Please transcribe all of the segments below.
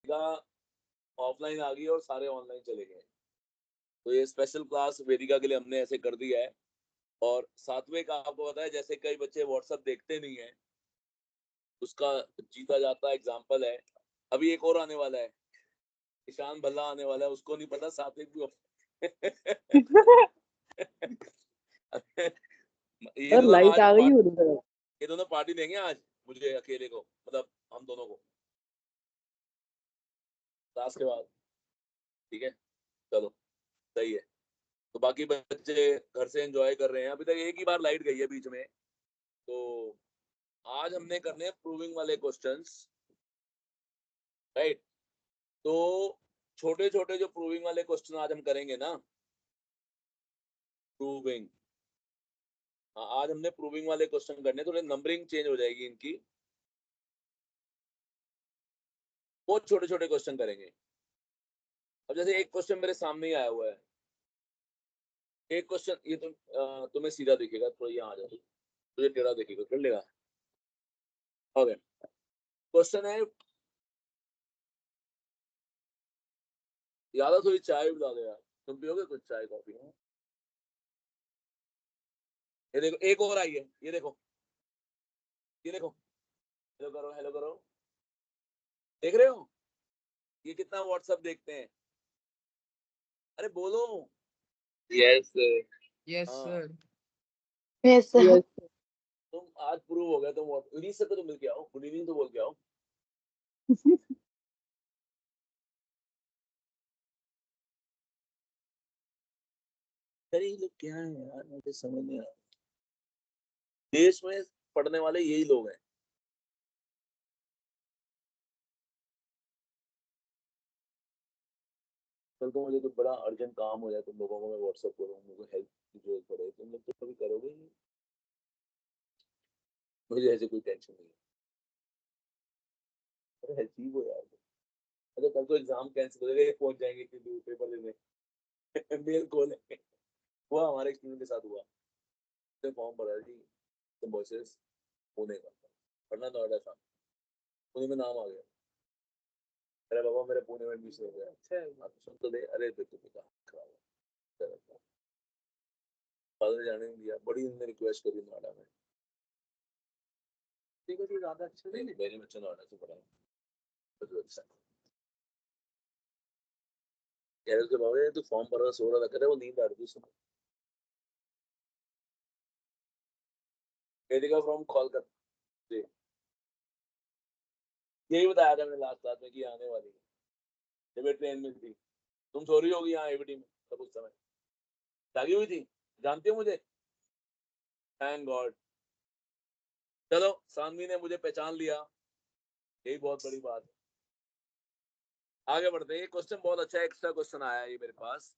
वेदिका offline आ गई और सारे ऑनलाइन चले गए। तो ये स्पेशल क्लास वेदिका के लिए हमने ऐसे कर दिया है। और सातवें का आपको पता है, जैसे कई बच्चे व्हाट्सएप देखते नहीं है, उसका जीता जाता एग्जाम्पल है। अभी एक और आने वाला है, ईशान भल्ला आने वाला है, उसको नहीं पता सात्विक भी ये और दोनों लाइट आज आ गई उधर। ये दोनों पार्टी देंगे आज मुझे अकेले को, मतलब हम दोनों को क्लास के बाद। ठीक है, चलो सही है। तो बाकी बच्चे घर से एंजॉय कर रहे हैं। अभी तक एक ही बार लाइट गई है बीच में। तो आज हमने करने हैं प्रूविंग वाले क्वेश्चंस, राइट। तो छोटे छोटे जो प्रूविंग वाले क्वेश्चन आज हम करेंगे ना, प्रूविंग, हाँ आज हमने प्रूविंग वाले क्वेश्चन करने, थोड़े नंबरिंग चेंज हो जाएगी इनकी, बहुत छोटे छोटे क्वेश्चन करेंगे। अब जैसे एक क्वेश्चन मेरे सामने ही आया हुआ है, एक क्वेश्चन ये तुम्हें सीधा दिखेगा, थोड़ा यहाँ आ जाओ, तुझे टेढ़ा दिखेगा, कर लेगा। ओके, क्वेश्चन है, याद है थोड़ी चाय बता दो यार, तुम पियोगे कुछ चाय कॉफी? ये देखो एक और आई है, ये देखो, ये देखो, हेलो करो, हेलो करो, देख रहे हो ये कितना व्हाट्सएप देखते हैं? अरे बोलो। यस यस हाँ सर। Yes sir. तुम आज प्रूव हो गया, तुम उन्हीं से तो मिल के आओ, गुड इवनिंग तो बोल के आओ। अरे ये लोग क्या है यार, मुझे समझ नहीं आ रहा। देश में पढ़ने वाले यही लोग हैं। कल को मुझे कुछ बड़ा अर्जेंट काम हो जाए, तुम लोगों को मैं व्हाट्सएप करूँ, मुझे हेल्प की जरूरत पड़े, तुम लोग तो कभी करोगे ही। मुझे ऐसे कोई टेंशन नहीं है। अरे अजीब हो यार। अरे कल को एग्जाम कैंसिल हो जाएगा, पहुंच जाएंगे इतनी दूर पेपर देने मेल खोलेंगे। हुआ हमारे स्टूडेंट के साथ हुआ, उसने फॉर्म भरा जी सिम्बोसिस पुणे का, पढ़ना नोएडा था, पुणे में नाम आ गया। अरे बाबा मेरे पुणे में एडमिशन हो गया। अच्छा आप सुन तो ले, अरे देखो बेटा फादर ने जाने नहीं दिया, बड़ी उन्होंने रिक्वेस्ट करी नोएडा में। ठीक है जी, ज्यादा अच्छा नहीं, मेरे बच्चे नोएडा से पढ़ा है, अच्छा कह रहे थे बाबा ये तो फॉर्म भर सो रहा था, कह रहे वो नींद आ रही थी सुनो। वेदिका फ्रॉम कोलकाता जी, यही बताया था मैंने लास्ट क्लास में कि आने वाली है, जब ये ट्रेन में थी, तुम सो रही होगी यहाँ एबीटी में तब, उस समय जागी हुई थी, जानती हो मुझे, थैंक गॉड। चलो सानवी ने मुझे पहचान लिया, यही बहुत बड़ी बात है। आगे बढ़ते हैं, ये क्वेश्चन बहुत अच्छा है, एक्स्ट्रा क्वेश्चन आया है ये मेरे पास।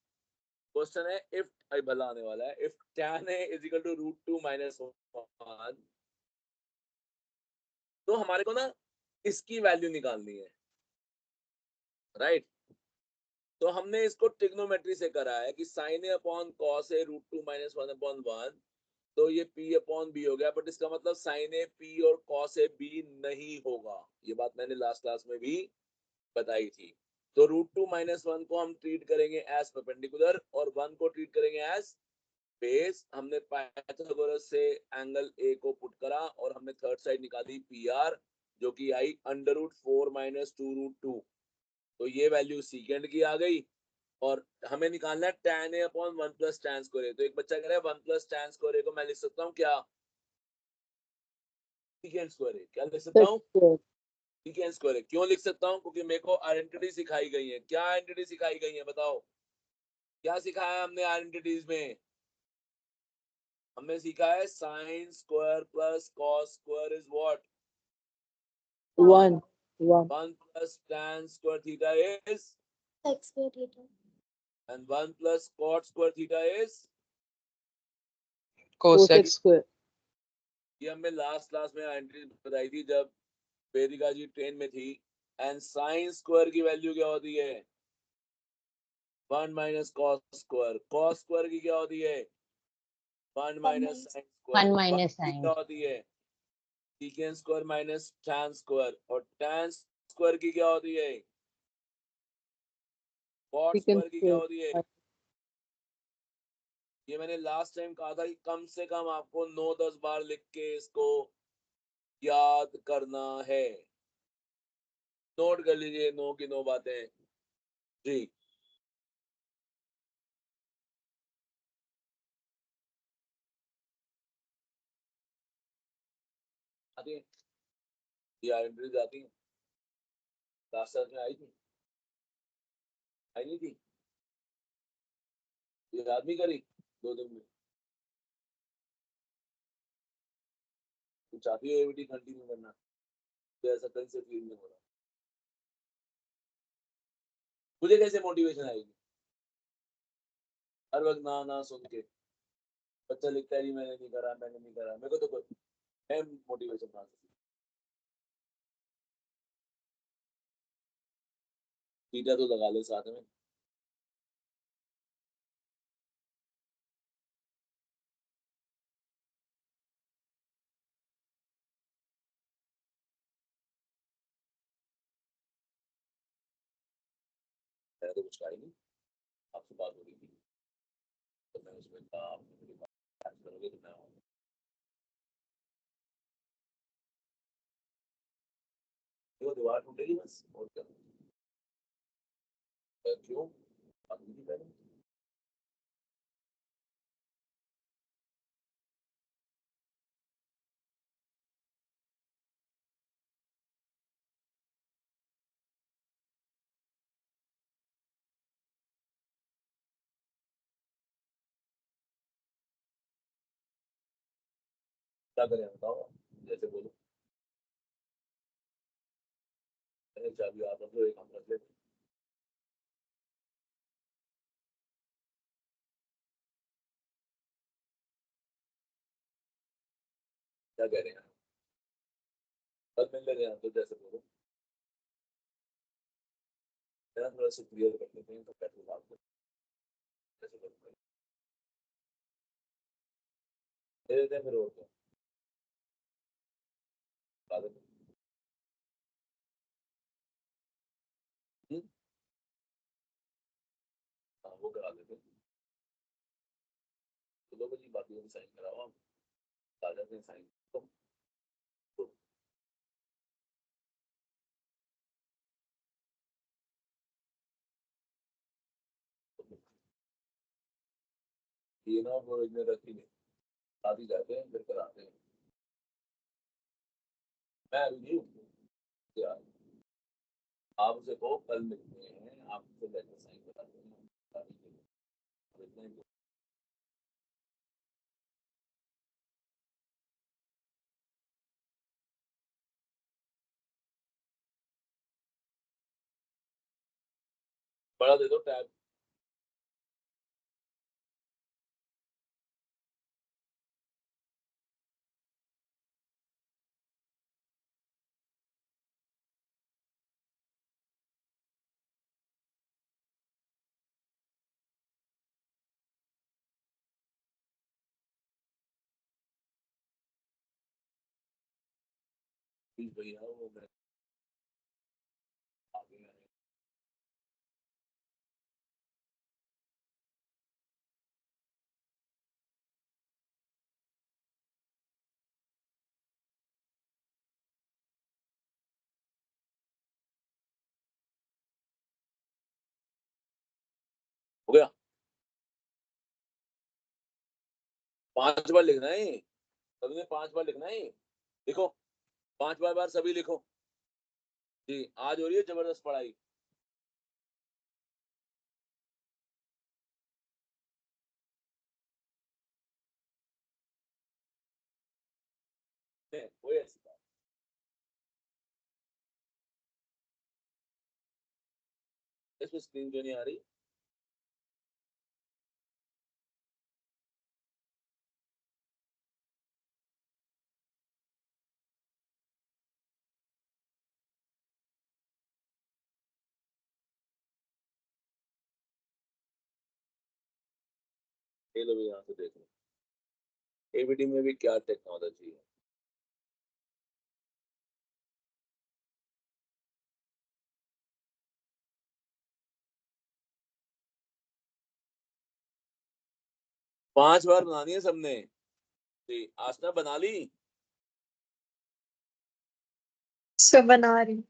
क्वेश्चन है इफ, अभी भला आने वाला है, if tan a is equal to √2 - 1, तो हमारे को ना इसकी वैल्यू निकालनी है, राइट। तो हमने इसको ट्रिग्नोमेट्री से करा है कि sin a upon cos a √2 - 1/1, तो ये p अपॉन b हो गया, बट इसका मतलब sin a p और cos a b नहीं होगा, ये बात मैंने लास्ट क्लास में भी बताई थी। तो √2 - 1 को हम ट्रीट करेंगे एज परपेंडिकुलर और 1 को ट्रीट करेंगे एज बेस। हमने पाइथागोरस से एंगल ए को पुट करा और हमने थर्ड साइड निकाली पी आर, जो कि आई √4 - 2√2, तो ये वैल्यू सीकेंड की आ गई। और हमें निकालना है tan a upon 1 + tan square a। तो एक बच्चा कह रहा है 1 + tan स्क्वायर a को मैं लिख सकता हूँ क्या, सीकेंड स्क्वायर a, क्या लिख सकता हूँ, सीकेंड स्क्वायर a। क्यों लिख सकता हूँ, क्योंकि मेरे को आइडेंटिटी सिखाई गई है। क्या आइडेंटिटी सिखाई गई है बताओ, क्या सिखाया हमने आइडेंटिटीज में? हमने सीखा है sin square plus cos square is what, 1 1 + tan square theta is X square theta. and 1 + cot square theta is, cosec square. ये हमने लास्ट क्लास में आइडेंटिटी बताई थी जब वेदिका जी ट्रेन में थी। एंड sin स्क्वायर की वैल्यू क्या होती है, 1 - cos स्क्वायर, cos स्क्वायर की क्या होती है, 1 - sin स्क्वायर, 1 - की sin क्या होती है, secant स्क्वायर - tan स्क्वायर, और tan स्क्वायर की क्या होती है, कॉट secant स्क्वायर की क्या square. होती है? ये मैंने लास्ट टाइम कहा था कि कम से कम आपको 9-10 बार लिख के इसको याद करना है। नोट कर लीजिए 9 की 9 बातें जी। आती है ये एंट्रीज आती है, लास्ट टाइम में आई थी, आई नहीं थी, ये याद नहीं करी 2 दिन में। तू चाहती है एबीटी कंटिन्यू करना, तो ऐसा कल से फील नहीं हो रहा, मुझे कैसे मोटिवेशन आएगी हर वक्त ना ना सुन के? बच्चा लिखता है नहीं मैंने नहीं करा, मैंने नहीं करा, मेरे को तो कोई मैं मोटिवेशन कहाँ से? टीटा तो लगा ले साथ में। मैंने तो कुछ कहा ही नहीं, आपसे बात हो रही थी तो मैं उसमें कहा आपने मेरी बात catch करोगे तो मैं आऊंगा। वो दीवार टूटेगी बस और क्या? क्यों? अभी नहीं पहले क्या करें बताओ, जैसे बोलो। अरे चाबी आप रख लो, एक हम रख लेते हैं। क्या कह रहे हैं? कल मिल लेते हैं तो जैसे बोलो, मेरा थोड़ा सा क्लियर कर लेते हैं तो कैसे बात करें, जैसे बोलो दे देते हैं फिर और क्या बता देते हैं। हम्म? हाँ वो करा देते हैं, तो लो जी बाकी साइन कराओ आप, आ जाते हैं साइन तो, तो ये ना वो इधर रखी नहीं, आदि जाते हैं फिर कराते हैं। मैं अभी नहीं हूँ यार, आप उसे कहो कल मिलते हैं, आप उसे लेटर साइन करा देंगे, शादी के लिए। अब इतना ही बड़ा दे दो टैब। प्लीज भैया वो मैं आगे आए। हो गया? 5 बार लिखना है, सभी ने 5 बार लिखना है। लिखो 5 बार सभी लिखो जी। आज हो रही है जबरदस्त पढ़ाई। कोई ऐसी बात इसमें स्क्रीन क्यों नहीं आ रही? ये लो भी यहाँ से देख लो एबीडी में भी क्या टेक्नोलॉजी है। 5 बार बनानी है सबने। जी, आसना बना ली? सब बना रही।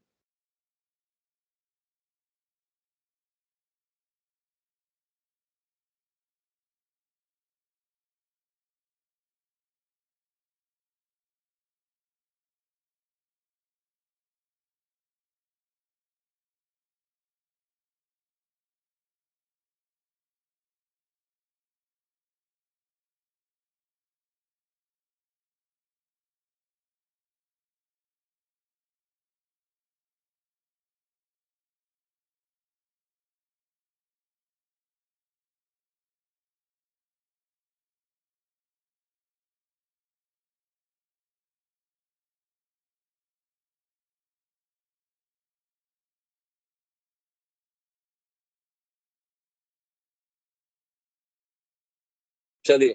चलिए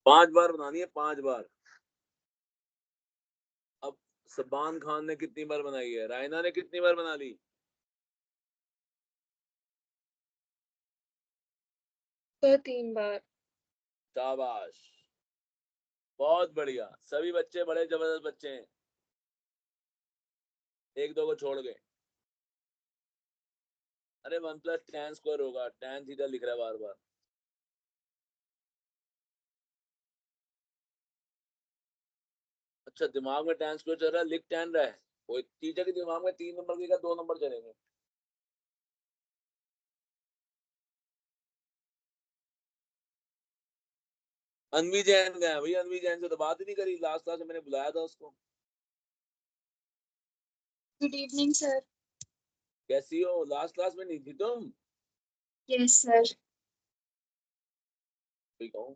5 बार बनानी है, 5 बार। अब सबान खान ने कितनी बार बनाई है, रायना ने कितनी बार बना ली? तो 3 बार। शाबाश, बहुत बढ़िया। सभी बच्चे बड़े जबरदस्त बच्चे हैं, एक दो को छोड़ गए। अरे 1 + tan² होगा, tan थीटा लिख रहा है बार बार। अच्छा, दिमाग में tan² चल रहा है, लिख tan रहा है। कोई टीचर के दिमाग में 3 नंबर की 2 नंबर चलेंगे। अनवी जैन गया भाई, अनवी जैन से तो बात ही नहीं करी, लास्ट क्लास में मैंने बुलाया था उसको। Good evening sir. कैसी हो? लास्ट क्लास में नहीं थी तुम? Yes sir. ठीक हूँ।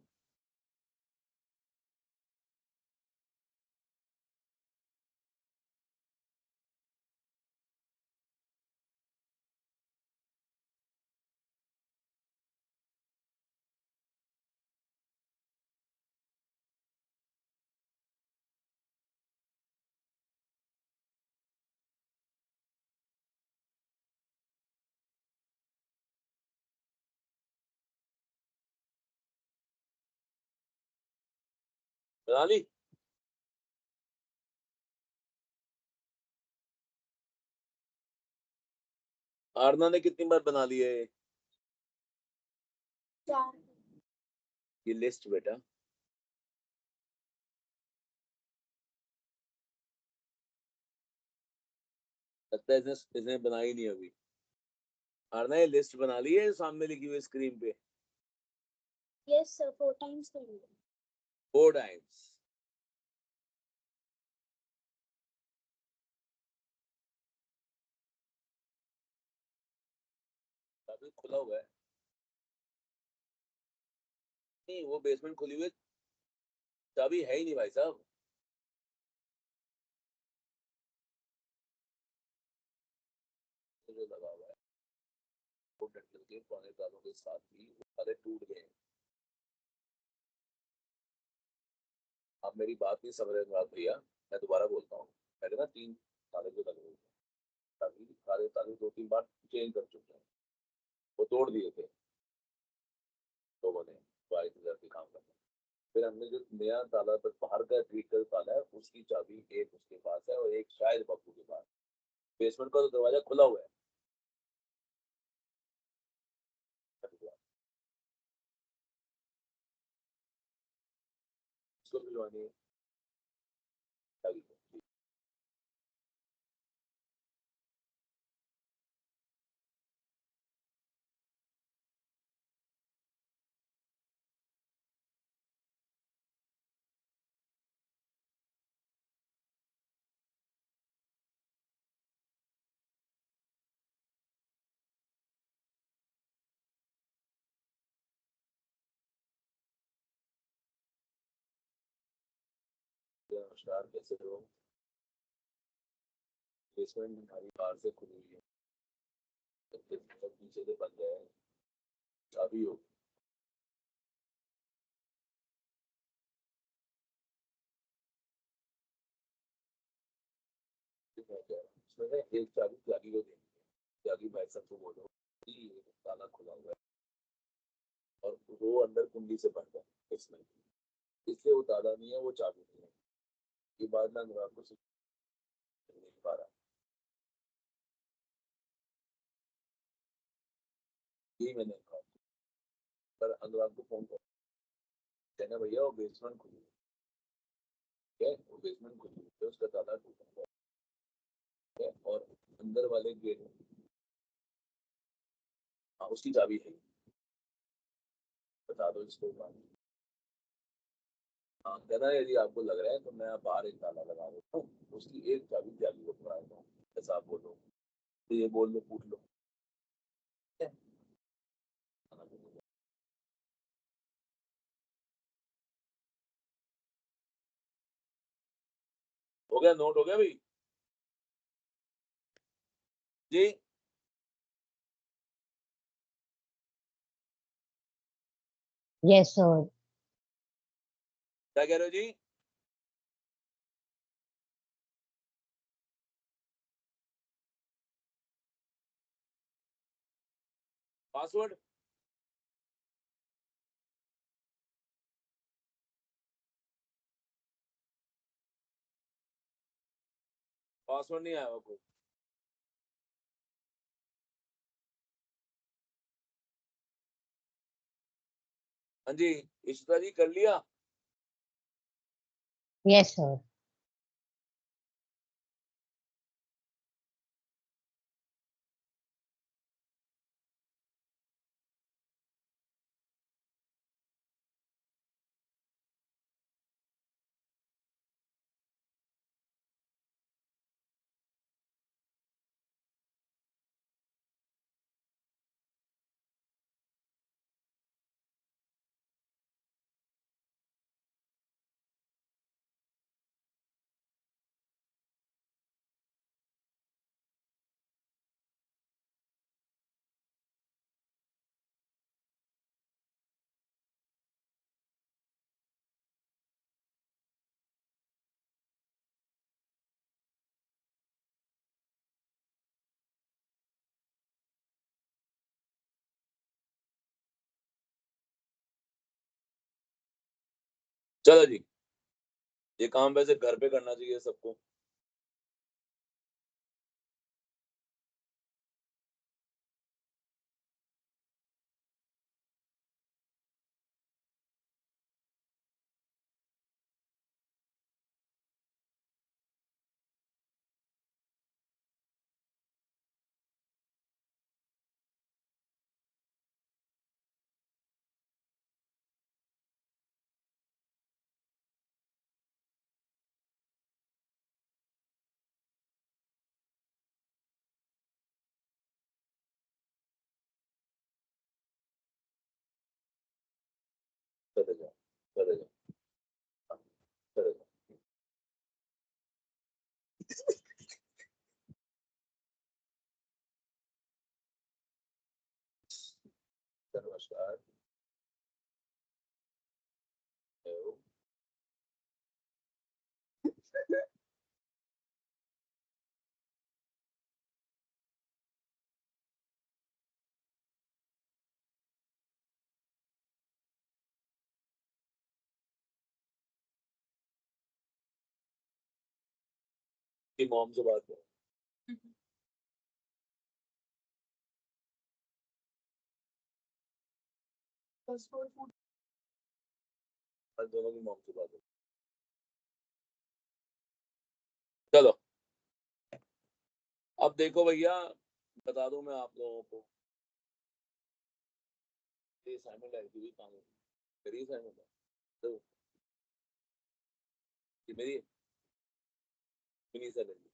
बना ली? आरना ने कितनी बार बना ली है? 4। ये लिस्ट बेटा, लगता है इसने बनाई नहीं अभी। आरना ये लिस्ट बना ली है सामने लिखी हुई स्क्रीन पे? यस सर 4 टाइम्स कर ली। 4 टाइम्स। अभी खुला हुआ है नहीं, वो बेसमेंट खुली हुई है, चाबी है ही नहीं भाई साहब। जो लगा हुआ है वो डेंटल के पुराने तालों के साथ ही वो सारे टूट गए। आप मेरी बात नहीं समझ रहे अनुराग भैया, मैं दोबारा बोलता हूँ। मैंने ना 3 ताले जो लगे हुए हैं, ताकि सारे ताले 2-3 बार चेंज कर चुके हैं, वो तोड़ दिए थे लोगों ने बाइक के काम करने। फिर हमने जो नया ताला पर बाहर का ट्विकल ताला है उसकी चाबी एक उसके पास है और एक शायद बब्बू के पास। बेसमेंट का तो दरवाजा खुला हुआ है। उसको भिजवानी है चाबी को। नमस्कार, कैसे हो? बेसमेंट हमारी बाहर से खुली हुई है, पीछे से बंद है, चाबी हो। उसमें ना एक चाबी त्यागी को देनी है, त्यागी भाई साहब को बोलो कि ये ताला खुला हुआ है, और वो अंदर कुंडी से भरता है इसमें, इसलिए वो ताला नहीं है, वो चाबी नहीं है। ये बात ना अनुराग को समझ नहीं पा रहा, यही मैंने कहा। पर अनुराग को फोन कर, कहना भैया वो बेसमेंट खुली है, ठीक है, वो बेसमेंट खुली है, उसका ताला टूटा हुआ है और अंदर वाले गेट, हाँ उसकी चाबी है, बता दो इसको बात। हाँ कहना यदि आपको लग रहा है तो मैं बाहर एक ताला लगा देता हूँ, उसकी एक चाबी जाली को पकड़ा देता हूँ, ऐसा आप बोलो, तो ये बोल लो, पूछ लो, ठीक है? हो गया, नोट हो गया भाई जी? Yes, sir. क्या कह रहे हो जी? पासवर्ड पासवर्ड नहीं आया आपको? हाँ जी, इशिता जी कर लिया? Yes, sir. चलो जी, ये काम वैसे घर पे करना चाहिए सबको। चले जाओ, चले जाओ, हाँ, चले जाओ। नमस्कार। हेलो। की मॉम से बात करो, आज दोनों की मॉम से बात करो। चलो अब देखो भैया, बता दूं मैं आप लोगों को, ये असाइनमेंट है भी काम मेरी असाइनमेंट है, तो ये मेरी मिनी से लेंगे।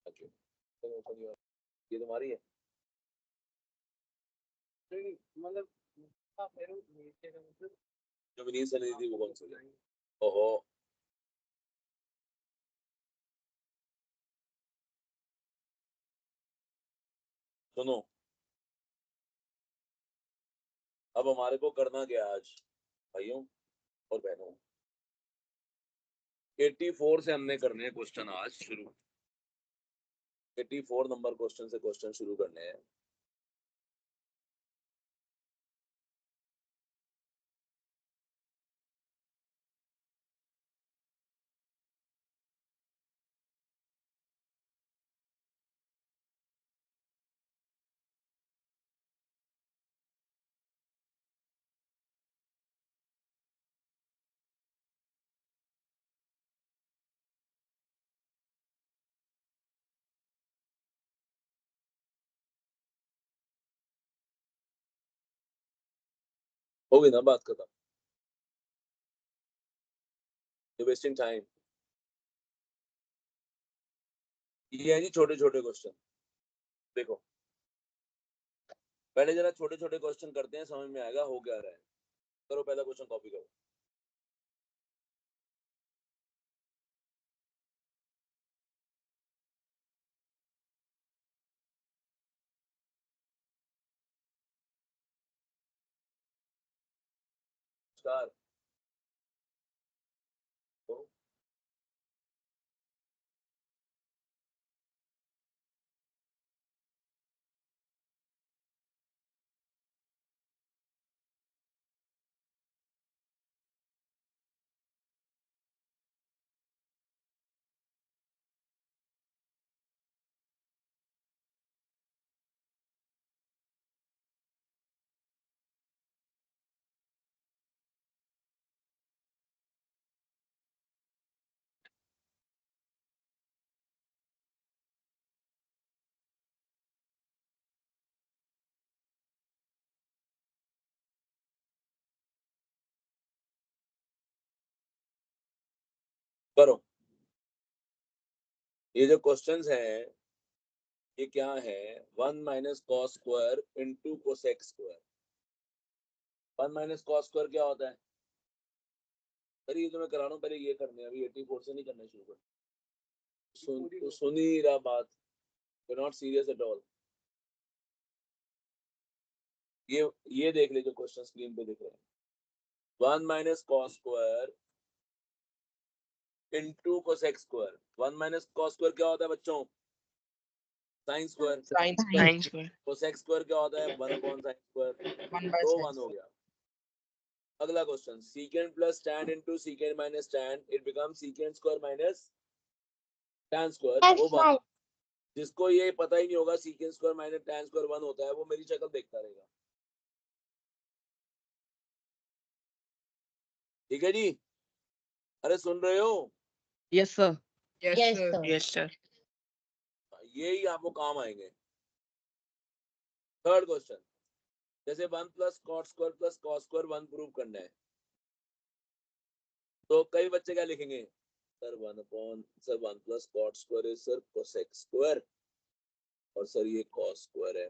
ओके, ये तुम्हारी है? नहीं मतलब जो मिनी से ली थी वो कौन सी है? ओहो, सुनो, अब हमारे को करना क्या है आज भाइयों और बहनों? 84 से हमने करने हैं क्वेश्चन आज शुरू, 84 नंबर क्वेश्चन से क्वेश्चन शुरू करने हैं। होगी ना बात खत्म, यू वेस्टिंग टाइम। ये है जी छोटे छोटे क्वेश्चन। देखो पहले जरा छोटे छोटे क्वेश्चन करते हैं, समझ में आएगा हो क्या रहा है। करो पहला क्वेश्चन, कॉपी करो। स्टार करो। ये जो क्वेश्चंस हैं ये क्या है, 1 minus cos square into cosec square. 1 minus cos square क्या होता है? अरे ये तो मैं करा रहा हूँ, पहले ये करने हैं, अभी 84 से नहीं करना शुरू कर। तो सुन ही रहा बात, you not serious at all. ये देख ले जो क्वेश्चन स्क्रीन पे दिख रहे हैं, 1 minus cos square into cosec square. 1 minus cos square क्या होता है बच्चों? Sine square. Sine square cosec square क्या होता है? 1 अपॉन साइन स्क्वायर। 1/sin तो 1 हो गया। अगला question, सीकेंड plus tan into सीकेंड minus tan, it become सीकेंड square minus tan square. वो बात जिसको ये पता ही नहीं होगा सीकेंड स्क्वायर माइनस tan स्क्वायर 1 होता है, वो मेरी शक्ल देखता रहेगा। ठीक है जी, अरे सुन रहे हो? Yes sir Yes, sir. Yes sir यही आपको काम आएंगे। थर्ड क्वेश्चन, जैसे 1 plus cot square plus cos square 1 prove करना है, तो कई बच्चे क्या लिखेंगे? सर 1 प्लस कॉट स्क्वायर है सर कोसेक स्क्वायर, और सर ये कॉस स्क्वायर है।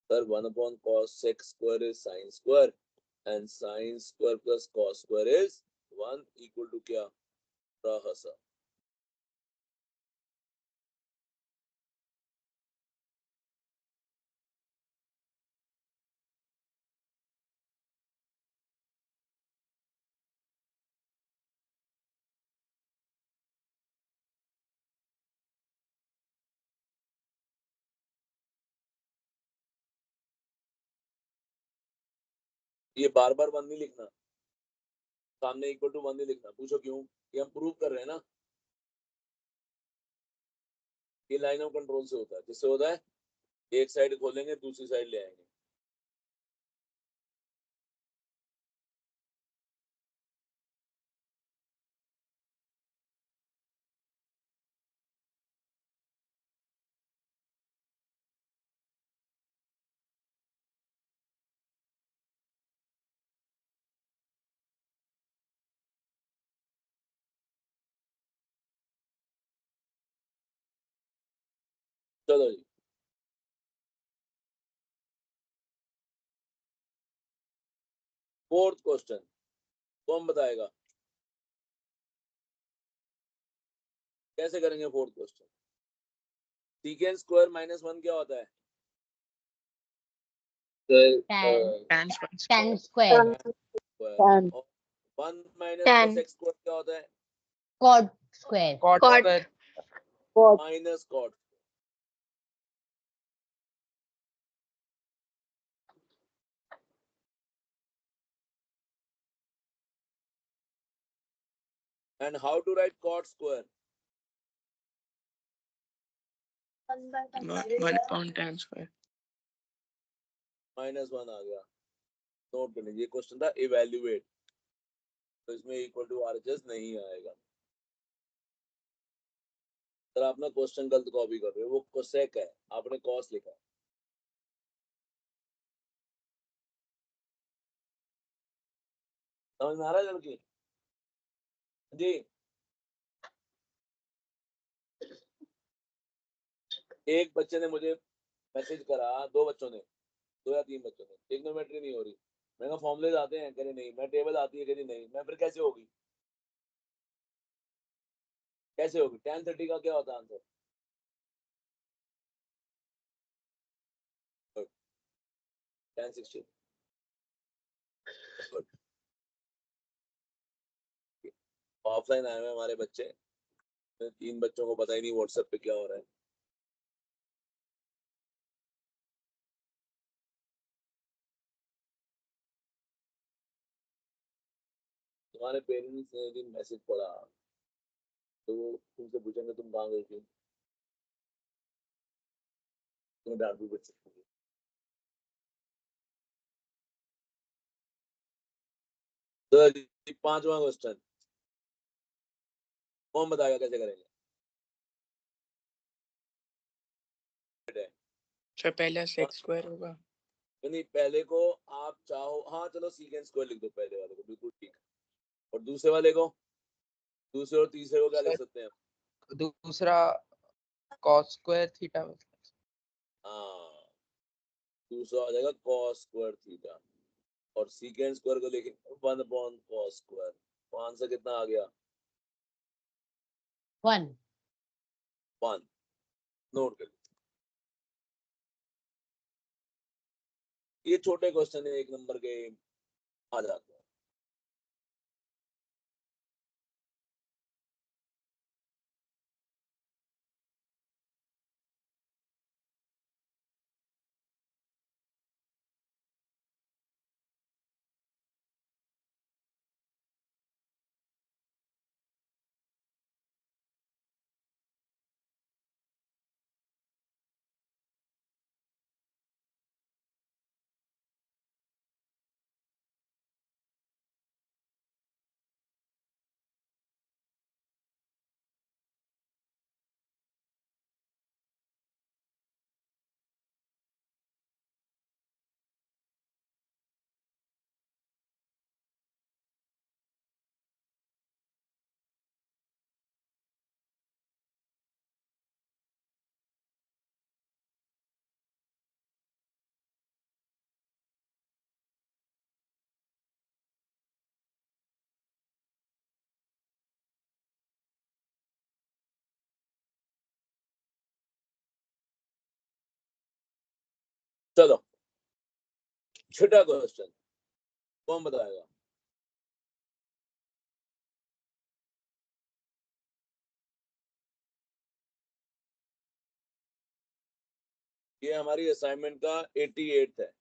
Sir 1 upon cosec square is sine square, and sine square plus cos square is 1 equal to क्या? रहस्य। ये बार बार 1 नहीं लिखना, सामने इक्वल टू 1 नहीं लिखना। पूछो क्यों? ये हम प्रूव कर रहे हैं ना। ये लाइन ऑफ कंट्रोल से होता है, जिससे होता है एक साइड खोलेंगे दूसरी साइड ले आएंगे। चलो जी, फोर्थ क्वेश्चन कौन बताएगा? कैसे करेंगे फोर्थ क्वेश्चन? सीकेंड स्क्वायर माइनस 1 क्या होता है? Tan, tan tan square. Square. और 1 माइनस Tan. कोसेक स्क्वायर क्या होता है? Cot square. cot Cot. square minus cot. And how to write cot square? 1 tan square minus 1 आ गया। नोट कर लीजिए, क्वेश्चन था इवेल्युएट, तो इसमें इक्वल टू आरएचएस नहीं आएगा। सर आप ना क्वेश्चन गलत कॉपी कर रहे हो, वो कोसेक है, आपने कॉस लिखा है। समझ में आ रहा है लड़की जी? एक बच्चे ने मुझे मैसेज करा, 2 बच्चों ने, 2 या 3 बच्चों ने, ट्रिग्नोमेट्री नहीं हो रही। मैंने कहा फॉर्मूलेज आते हैं, कह रहे नहीं। मैं टेबल आती है, कह रही नहीं। मैं फिर कैसे होगी, कैसे होगी? tan 30 का क्या होता है आंसर? tan 60। ऑफलाइन आए हुए हमारे बच्चे, 3 बच्चों को पता ही नहीं व्हाट्सएप पे क्या हो रहा है। तुम्हारे पेरेंट्स ने एक दिन मैसेज पढ़ा, तो वो तुमसे पूछेंगे तुम कहाँ गई थी, तुम्हें डांट भी पड़ सकती है। तो जी, 5वां क्वेश्चन कौन बताएगा कैसे करेंगे? सर पहला सेक्स स्क्वायर होगा। नहीं, पहले को आप चाहो, हाँ चलो सीकेंड स्क्वायर लिख दो पहले वाले को, बिल्कुल ठीक। और दूसरे वाले को, दूसरे और तीसरे को क्या लिख सर सकते हैं? दूसरा cos स्क्वायर थीटा। हाँ, दूसरा हो जाएगा cos स्क्वायर थीटा। और सीकेंड स्क्वायर को लेके 1/cos स्क्वायर। तो आंसर कितना आ गया? 1. 1। नोट कर, ये छोटे क्वेश्चन है, 1 नंबर के आ जाते हैं। चलो, छठा क्वेश्चन कौन बताएगा? ये हमारी असाइनमेंट का 88 है।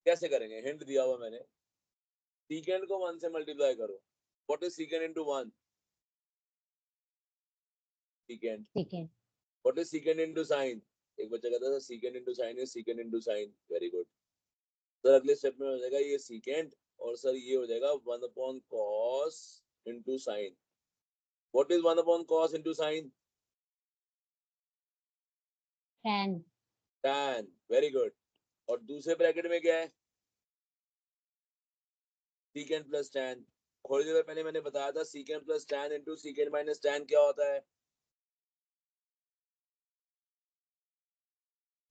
कैसे करेंगे? हिंट दिया हुआ मैंने। सीकेंड को 1 से मल्टीप्लाई करो। What is सीकेंड into 1? सीकेंड। Second. What is सीकेंड into sine? एक बच्चा कहता था सीकेंड into sine is सीकेंड into sine. Very good sir. अगले स्टेप में हो जाएगा ये सीकेंड, और सर ये हो जाएगा 1/cos into sine. What is 1/cos into sine? Tan. tan। Very good. और दूसरे ब्रैकेट में क्या है? Secant plus tan। थोड़ी देर पहले मैंने बताया था secant plus tan into secant minus tan क्या होता है?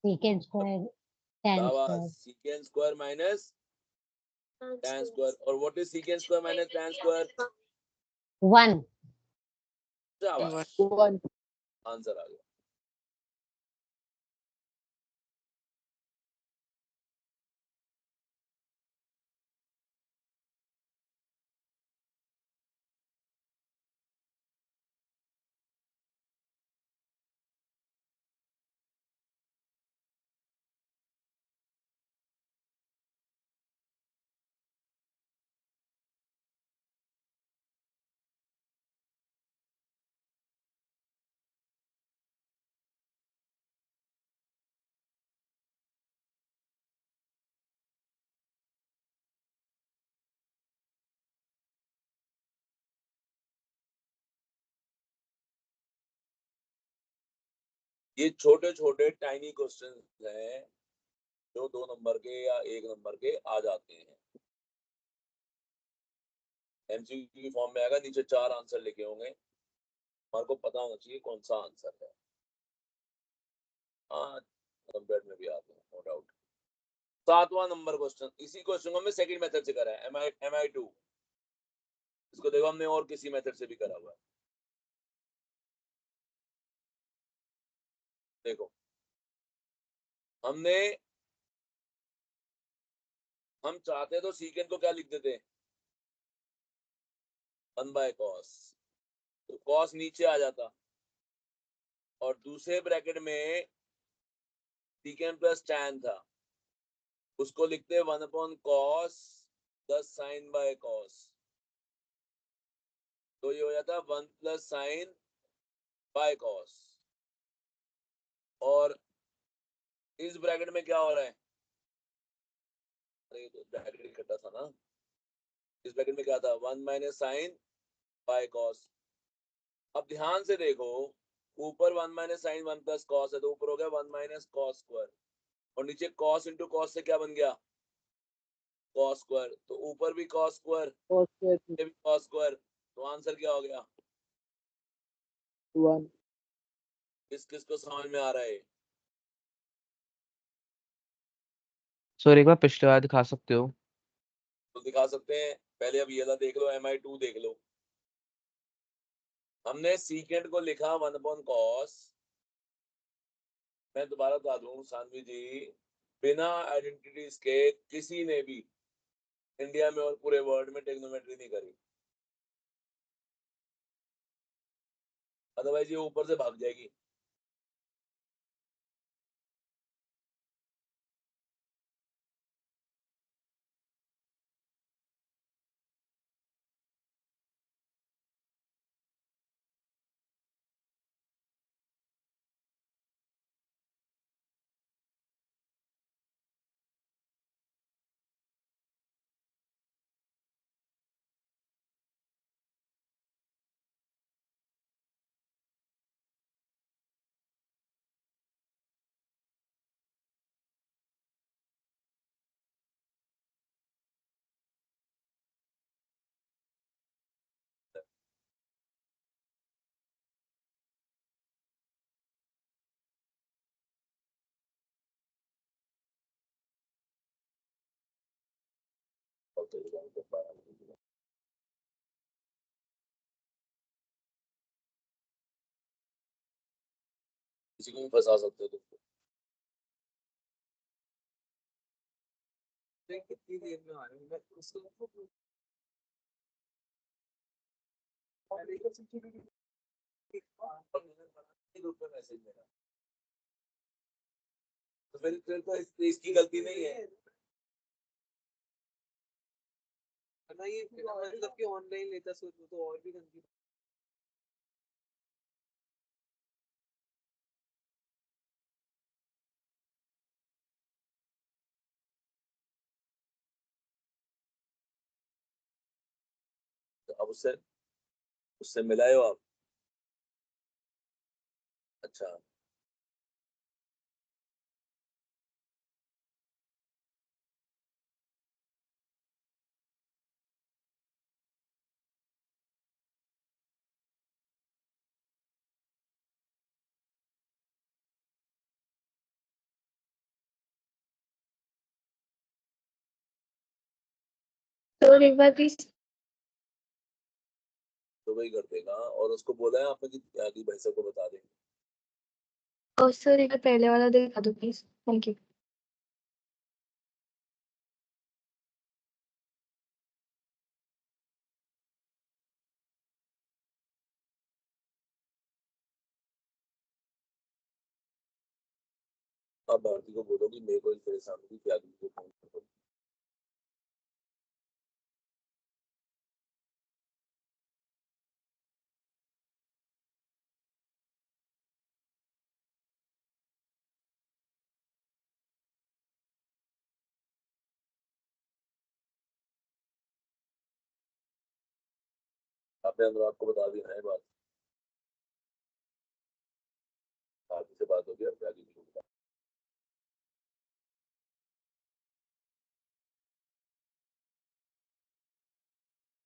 Secant square. Tan square. Secant square minus tan square. और what is secant square minus tan square? 1. शाबाश, 1। आंसर आ गया। ये छोटे छोटे टाइनी क्वेश्चन हैं, जो 2 नंबर के या 1 नंबर के आ जाते हैं। एमसीक्यू की फॉर्म में आएगा, नीचे 4 आंसर लिखे होंगे, हमारे को पता होना चाहिए कौन सा आंसर है। हाँ, कंपेयर में भी आते हैं, नो डाउट। 7वां नंबर क्वेश्चन, इसी क्वेश्चन को हमने सेकंड मेथड से करा है, MI2। इसको देखो हमने और किसी मेथड से भी करा हुआ है। देखो हमने, हम चाहते तो सीकेंड को क्या लिख देते, 1/cos, तो cos नीचे आ जाता, और दूसरे ब्रैकेट में सीकेंड प्लस tan था, उसको लिखते 1/cos + sin/cos, तो ये हो जाता 1 + sin/cos। और इस ब्रैकेट में क्या हो रहा है, अरे तो ब्रैकेट इकट्ठा था ना, इस ब्रैकेट में क्या था, 1 - sin/cos। अब ध्यान से देखो, ऊपर 1 - sin 1 + cos है, तो ऊपर हो गया 1 - cos², और नीचे cos × cos से क्या बन गया, cos², तो ऊपर भी cos², नीचे भी cos², तो आंसर क्या हो गया, 1। किस किस को समझ में आ रहा है। सर एक बार पिछले वाला दिखा सकते हो? तो दिखा सकते हैं, पहले अब ये वाला देख लो, MI2 देख लो। हमने सीकेंड को लिखा 1/cos, मैं दोबारा बता दूं सानवी जी, बिना आइडेंटिटीज के किसी ने भी इंडिया में और पूरे वर्ल्ड में ट्रिग्नोमेट्री नहीं करी, अदरवाइज ये ऊपर से भाग जाएगी। किसी को भी फंसा सकते हो तुम। कितनी देर में आ रहे हैं उसको ग्रुप में मैसेज मेरा, तो फिर तो इसकी गलती नहीं है ना, ये मतलब कि ऑनलाइन लेता सोच तो और भी गंदी। तो अब उससे उससे मिलाए हो आप, अच्छा तो एक बार प्लीज। तो वही कर देगा, और उसको बोला है आपने कि आगे भाई साहब को बता देंगे। और सर एक बार पहले वाला दिखा दो प्लीज, थैंक यू। आप भारती को बोलो कि मेरे को तेरे सामने भी त्यागी को फोन करो। आपने अनुराग को बता दिया है बात, भारती से बात होगी, अब त्यागी को बता।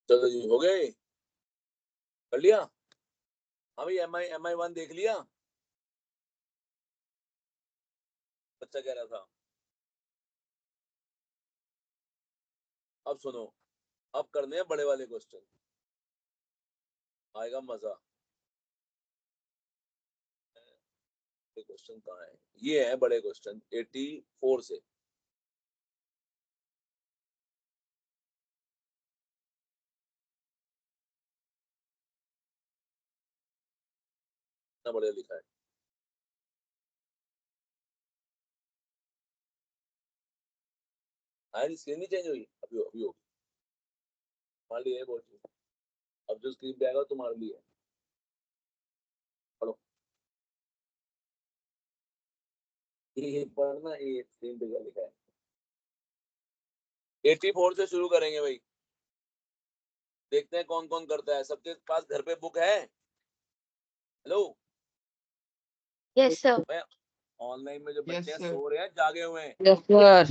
चलो जी, हो गए, कर लिया। हाँ भाई, MI1 देख लिया, बच्चा कह रहा था। अब सुनो, अब करने हैं बड़े वाले क्वेश्चन, आएगा मजा। क्वेश्चन कहाँ है? ये है बड़े क्वेश्चन 84 से। इतना बढ़िया लिखा है। आया स्क्रीन नहीं चेंज हुई, अभी अभी होगी, मान ली है बहुत चीज। अब जो स्क्रीन पे आएगा तुम्हारे लिए, पढ़ो। ये पढ़ना, ये स्क्रीन पे क्या लिखा है। 84 से शुरू करेंगे भाई, देखते हैं कौन कौन करता है। सबके पास घर पे बुक है? Hello, Yes, sir. ऑनलाइन में जो Yes, बच्चे हैं sir. सो रहे हैं, जागे हुए हैं? Yes sir.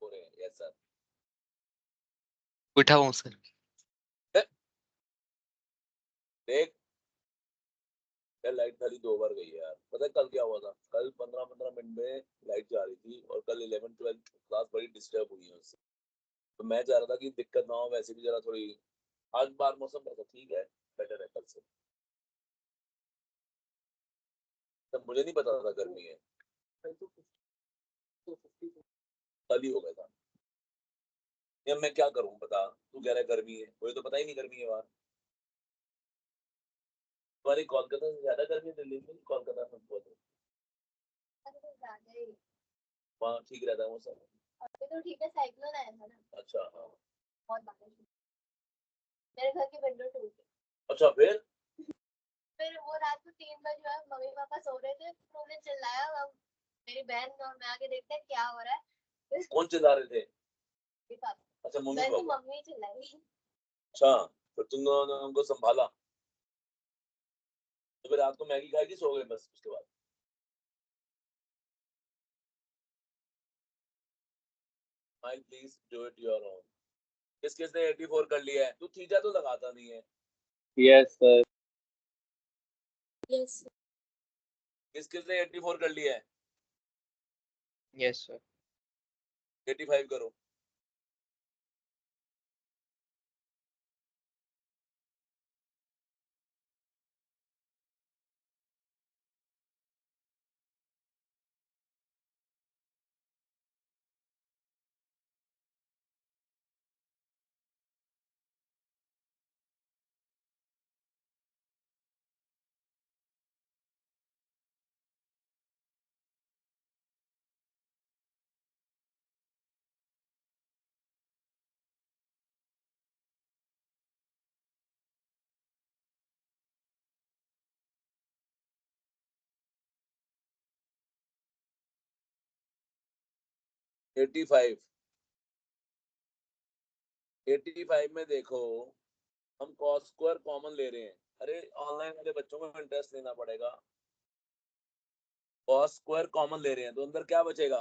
सो रहे हैं, यस सर। उठा हूँ सर। देख, यार लाइट खाली 2 बार गई है यार। पता है कल क्या हुआ था? कल 15-15 मिनट में लाइट जा रही थी, और कल 11-12 क्लास बड़ी डिस्टर्ब हुई है उससे। तो मैं चाह रहा था कि दिक्कत ना हो, वैसे भी जरा थोड़ी आज बार मौसम ऐसा ठीक है, बेटर है कल से। तब मुझे नहीं पता था गर्मी है, कल ही हो गया था। या मैं क्या करूं बता, तू कह रहा है गर्मी है, मुझे तो पता ही नहीं गर्मी है बाहर। तुम्हारी कोलकाता से ज्यादा गर्मी है दिल्ली में? कोलकाता में बहुत है, वहाँ ठीक रहता है मौसम। अभी तो ठीक है, साइक्लोन आया था ना, अच्छा हाँ, बहुत बारिश हुई। मेरे घर की विंडो टूट गई। अच्छा फिर वो रात को 3 बजे हुआ, मम्मी पापा सो रहे थे, तो उन्होंने चिल्लाया। अब मेरी बहन और मैं आके देखते हैं क्या हो रहा है। कौन चिल्ला रहे थे? मेरे पापा, अच्छा मम्मी वैसे पापा। मम्मी चिल्लाई। अच्छा, फिर तुम दोनों ने उनको संभाला, तो फिर रात को मैगी खाएगी, सो गए बस उसके बाद? Mike please do it your own. किस किस ने 84 कर लिया है? तू थीटा तो लगाता नहीं है। Yes sir. Yes. किस किस ने 84 कर लिया है? Yes sir. 85 करो। एटी फाइव में देखो, हम कॉस स्क्वायर कॉमन ले रहे हैं। अरे ऑनलाइन वाले बच्चों को इंटरेस्ट लेना पड़ेगा। कॉस स्क्वायर कॉमन ले रहे हैं, तो अंदर क्या बचेगा?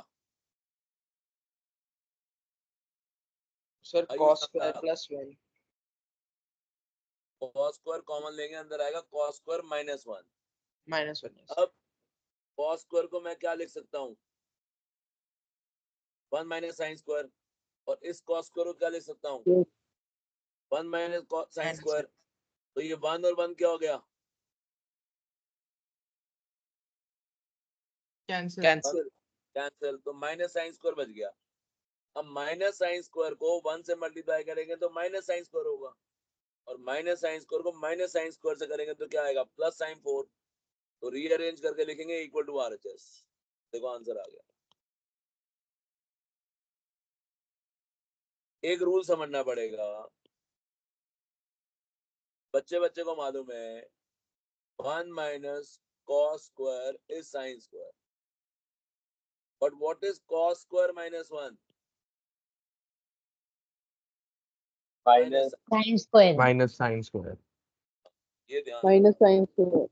सर आइए cos समझा। Square plus 1। Cos square common लेंगे, अंदर आएगा कॉस स्क्वायर -1। -1। अब कॉस स्क्वायर को मैं क्या लिख सकता हूँ? 1 माइनस साइन स्क्वायर। और इस कॉस स्क्वायर को क्या लिख सकता हूँ? 1 माइनस साइन स्क्वायर। तो ये 1 और 1 क्या हो गया? कैंसिल। कैंसिल। तो माइनस साइन स्क्वायर बच गया। अब माइनस साइन स्क्वायर को 1 से मल्टीप्लाई करेंगे तो माइनस साइन स्क्वायर होगा, और माइनस साइन स्क्वायर को माइनस साइन स्क्वायर से करेंगे तो क्या आएगा? Plus sign 4। तो रीअरेंज करके लिखेंगे इक्वल टू RHS। देखो आंसर आ गया। एक रूल समझना पड़ेगा, बच्चे बच्चे को मालूम है 1 minus cos square is sine square, but what is cos square -1? Minus sine square. Minus sine square. ये ध्यान माइनस साइन स्क्वायर।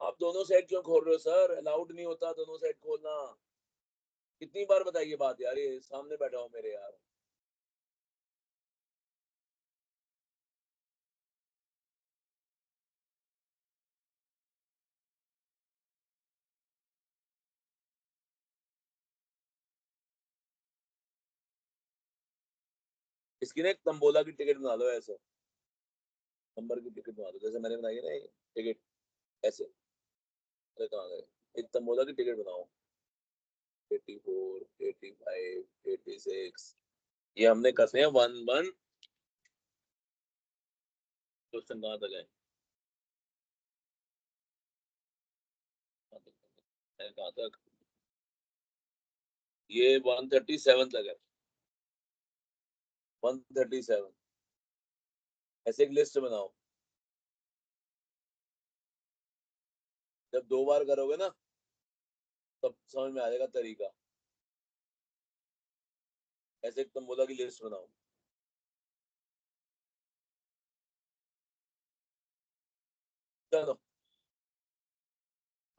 आप दोनों साइड क्यों खोल रहे हो सर? अलाउड नहीं होता दोनों साइड खोलना। कितनी बार बताइए बात यार, ये सामने बैठा हो मेरे यार। इसकी ना एक तंबोला की टिकट बना लो ऐसे, नंबर की टिकट बना लो, जैसे मैंने बनाई है ना ये टिकट ऐसे। अरे कहाँ गए, एक तंबोला की टिकट बनाओ। 84, 85, 86, ये हमने करते हैं 1 1। क्वेश्चन कहाँ तक है, कहाँ तक, ये 137 तक है। 137 ऐसे एक लिस्ट बनाओ। जब 2 बार करोगे ना तब समझ में आ जाएगा तरीका। ऐसे एक तंबोला की लिस्ट बनाओ। चलो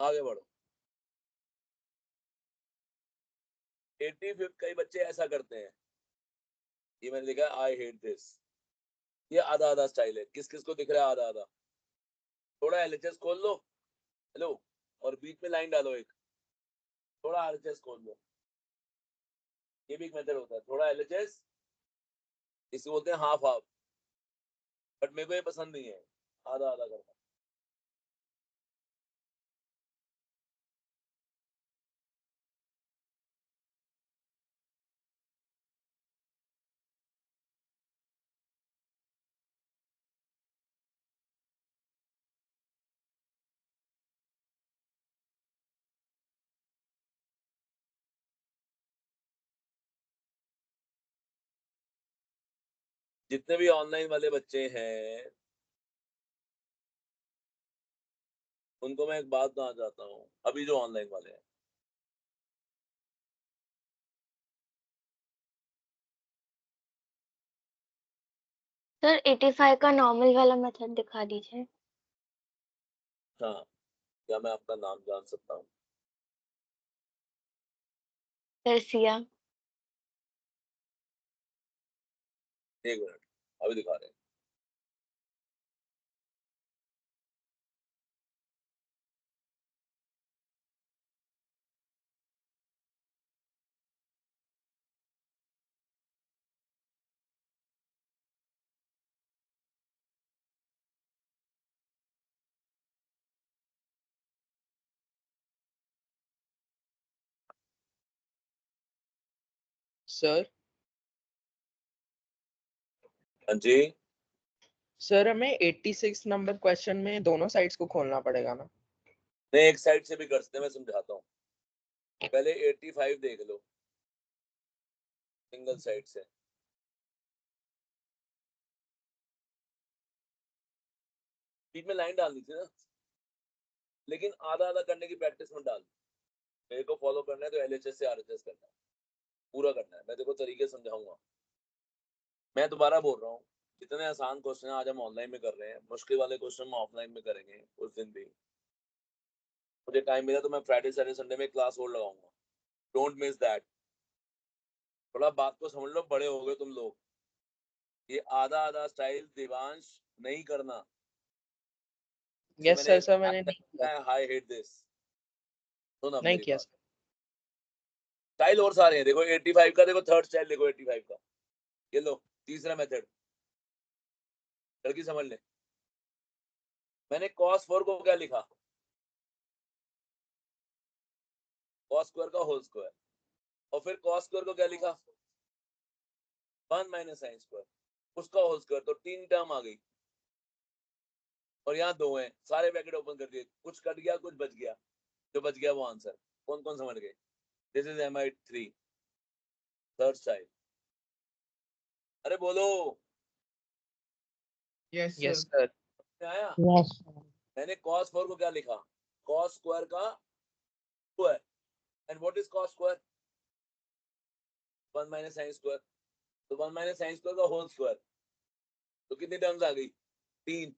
आगे बढ़ो। 85 कई बच्चे ऐसा करते हैं, ये मैंने लिखा है आई हेट दिस। ये आधा आधा स्टाइल है, किस किस को दिख रहा है आधा आधा? थोड़ा एलएचएस खोल लो, हेलो, और बीच में लाइन डालो एक, थोड़ा एलएचएस खोल लो। ये भी एक मेथड होता है, थोड़ा एलएचएस, इसे बोलते हैं हाफ हाफ, बट मेरे को ये पसंद नहीं है आधा आधा करना। जितने भी ऑनलाइन वाले बच्चे हैं उनको मैं एक बात बताना चाहता हूँ, अभी जो ऑनलाइन वाले हैं, सर 85 का नॉर्मल वाला मेथड दिखा दीजिए। हाँ, क्या मैं आपका नाम जान सकता हूँ? सर सिया। एक मिनट, अभी दिखा रहे हैं। सर हाँ जी, सर हमें 86 नंबर क्वेश्चन में दोनों साइड्स को खोलना पड़ेगा ना? नहीं एक साइड से भी कर सकते हैं, मैं समझाता हूँ। पहले 85 देख लो सिंगल साइड से, बीच में लाइन डालनी थी ना, लेकिन आधा आधा करने की प्रैक्टिस में डाल। मेरे को फॉलो करना है तो एलएचएस से आरएचएस करना है, पूरा करना है। मैं देखो तरीके समझाऊंगा। मैं दोबारा बोल रहा हूँ, जितने आसान क्वेश्चन आज हम ऑनलाइन में कर रहे हैं, मुश्किल वाले क्वेश्चन हम ऑफलाइन में करेंगे उस दिन भी। मुझे टाइम मिला तो मैं फ्राइडे सैटरडे संडे में क्लास और लगाऊंगा, डोंट मिस दैट। थोड़ा बात को समझ लो, बड़े हो गए तुम लोग। ये आधा आधा स्टाइल दिवांश नहीं करना। यस सर, सर मैंने नहीं किया, आई हेट दिस, सुन अब नहीं मेरी किया बात। सर। स्टाइल और सारे हैं, देखो 85 का, देखो थर्ड स्टाइल देखो 85 का, ये लो तीसरा मेथड, लड़की समझ ले। मैंने cos 4 को क्या लिखा, cos स्क्वायर का होल स्क्वायर, और फिर cos स्क्वायर को क्या लिखा, 1 माइनस साइन स्क्वायर, उसका होल स्क्वायर, तो 3 टर्म आ गई। और यहाँ 2 हैं, सारे ब्रैकेट ओपन कर दिए, कुछ कट गया कुछ बच गया, जो बच गया वो आंसर। कौन कौन समझ गए? This is MI3 third style. अरे बोलो, यस सर। आया? Yes, sir. मैंने cos 4 को क्या लिखा, cos स्क्वायर का square, and what is cos square, 1 minus sine square, तो 1 माइनस साइन स्क्वायर का होल स्क्वायर, तो कितनी टर्म्स आ गई, 3,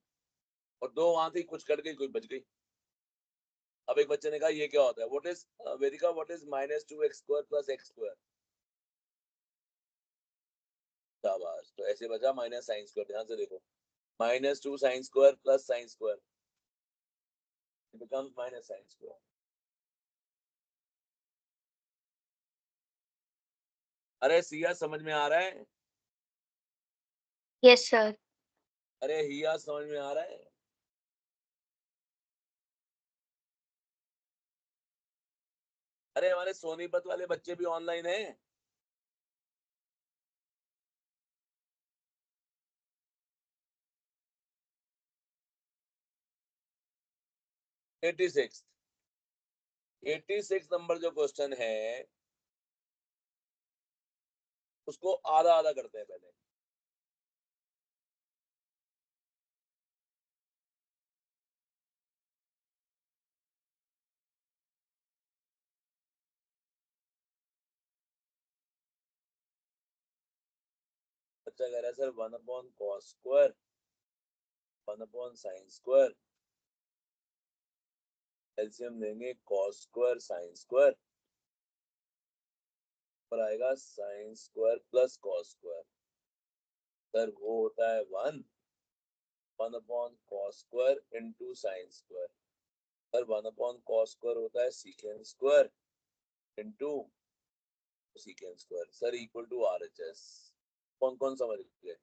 और 2 वहां थी, कुछ कट गई कुछ बच गई। अब एक बच्चे ने कहा ये क्या होता है, what is Vedika, what is -2x² + x²? शाबाश, तो ऐसे बचा -sin²। ध्यान से देखो, -2 sin² + sin², it becomes -sin²। अरे सिया समझ में आ रहा है? Yes, sir. अरे हिया समझ में आ रहा है? अरे हमारे सोनीपत वाले बच्चे भी ऑनलाइन हैं। एटी सिक्स नंबर जो क्वेश्चन है उसको आधा आधा करते हैं पहले। बच्चा कह रहा है सर 1/cos², 1/sin², एलसीएम लेंगे cos² sin² पर आएगा sin² + cos²। सर वो होता है 1/cos² × sin²। सर 1/cos² होता है sec² × sec²। Sir equal to RHS। कौन कौन समझ गए?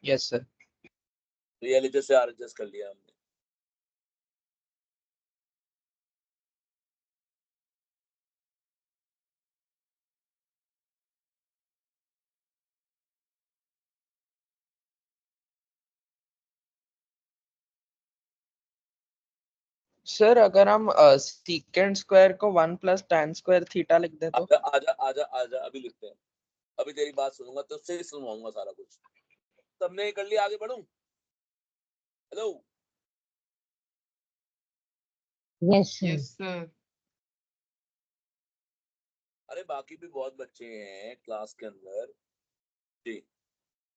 Yes sir. तो ये LHS से RHS कर लिया हमने। सर अगर हम secant स्क्वायर को 1 + tan² थीटा लिख दे तो? आजा आजा आजा आजा, अभी लिखते हैं। अभी तेरी बात सुनूंगा तो उससे ही सुनवाऊंगा सारा कुछ। सबने कर लिया, आगे बढ़ूं? Hello Yes, sir. Yes sir. अरे बाकी भी बहुत बच्चे हैं क्लास के अंदर जी।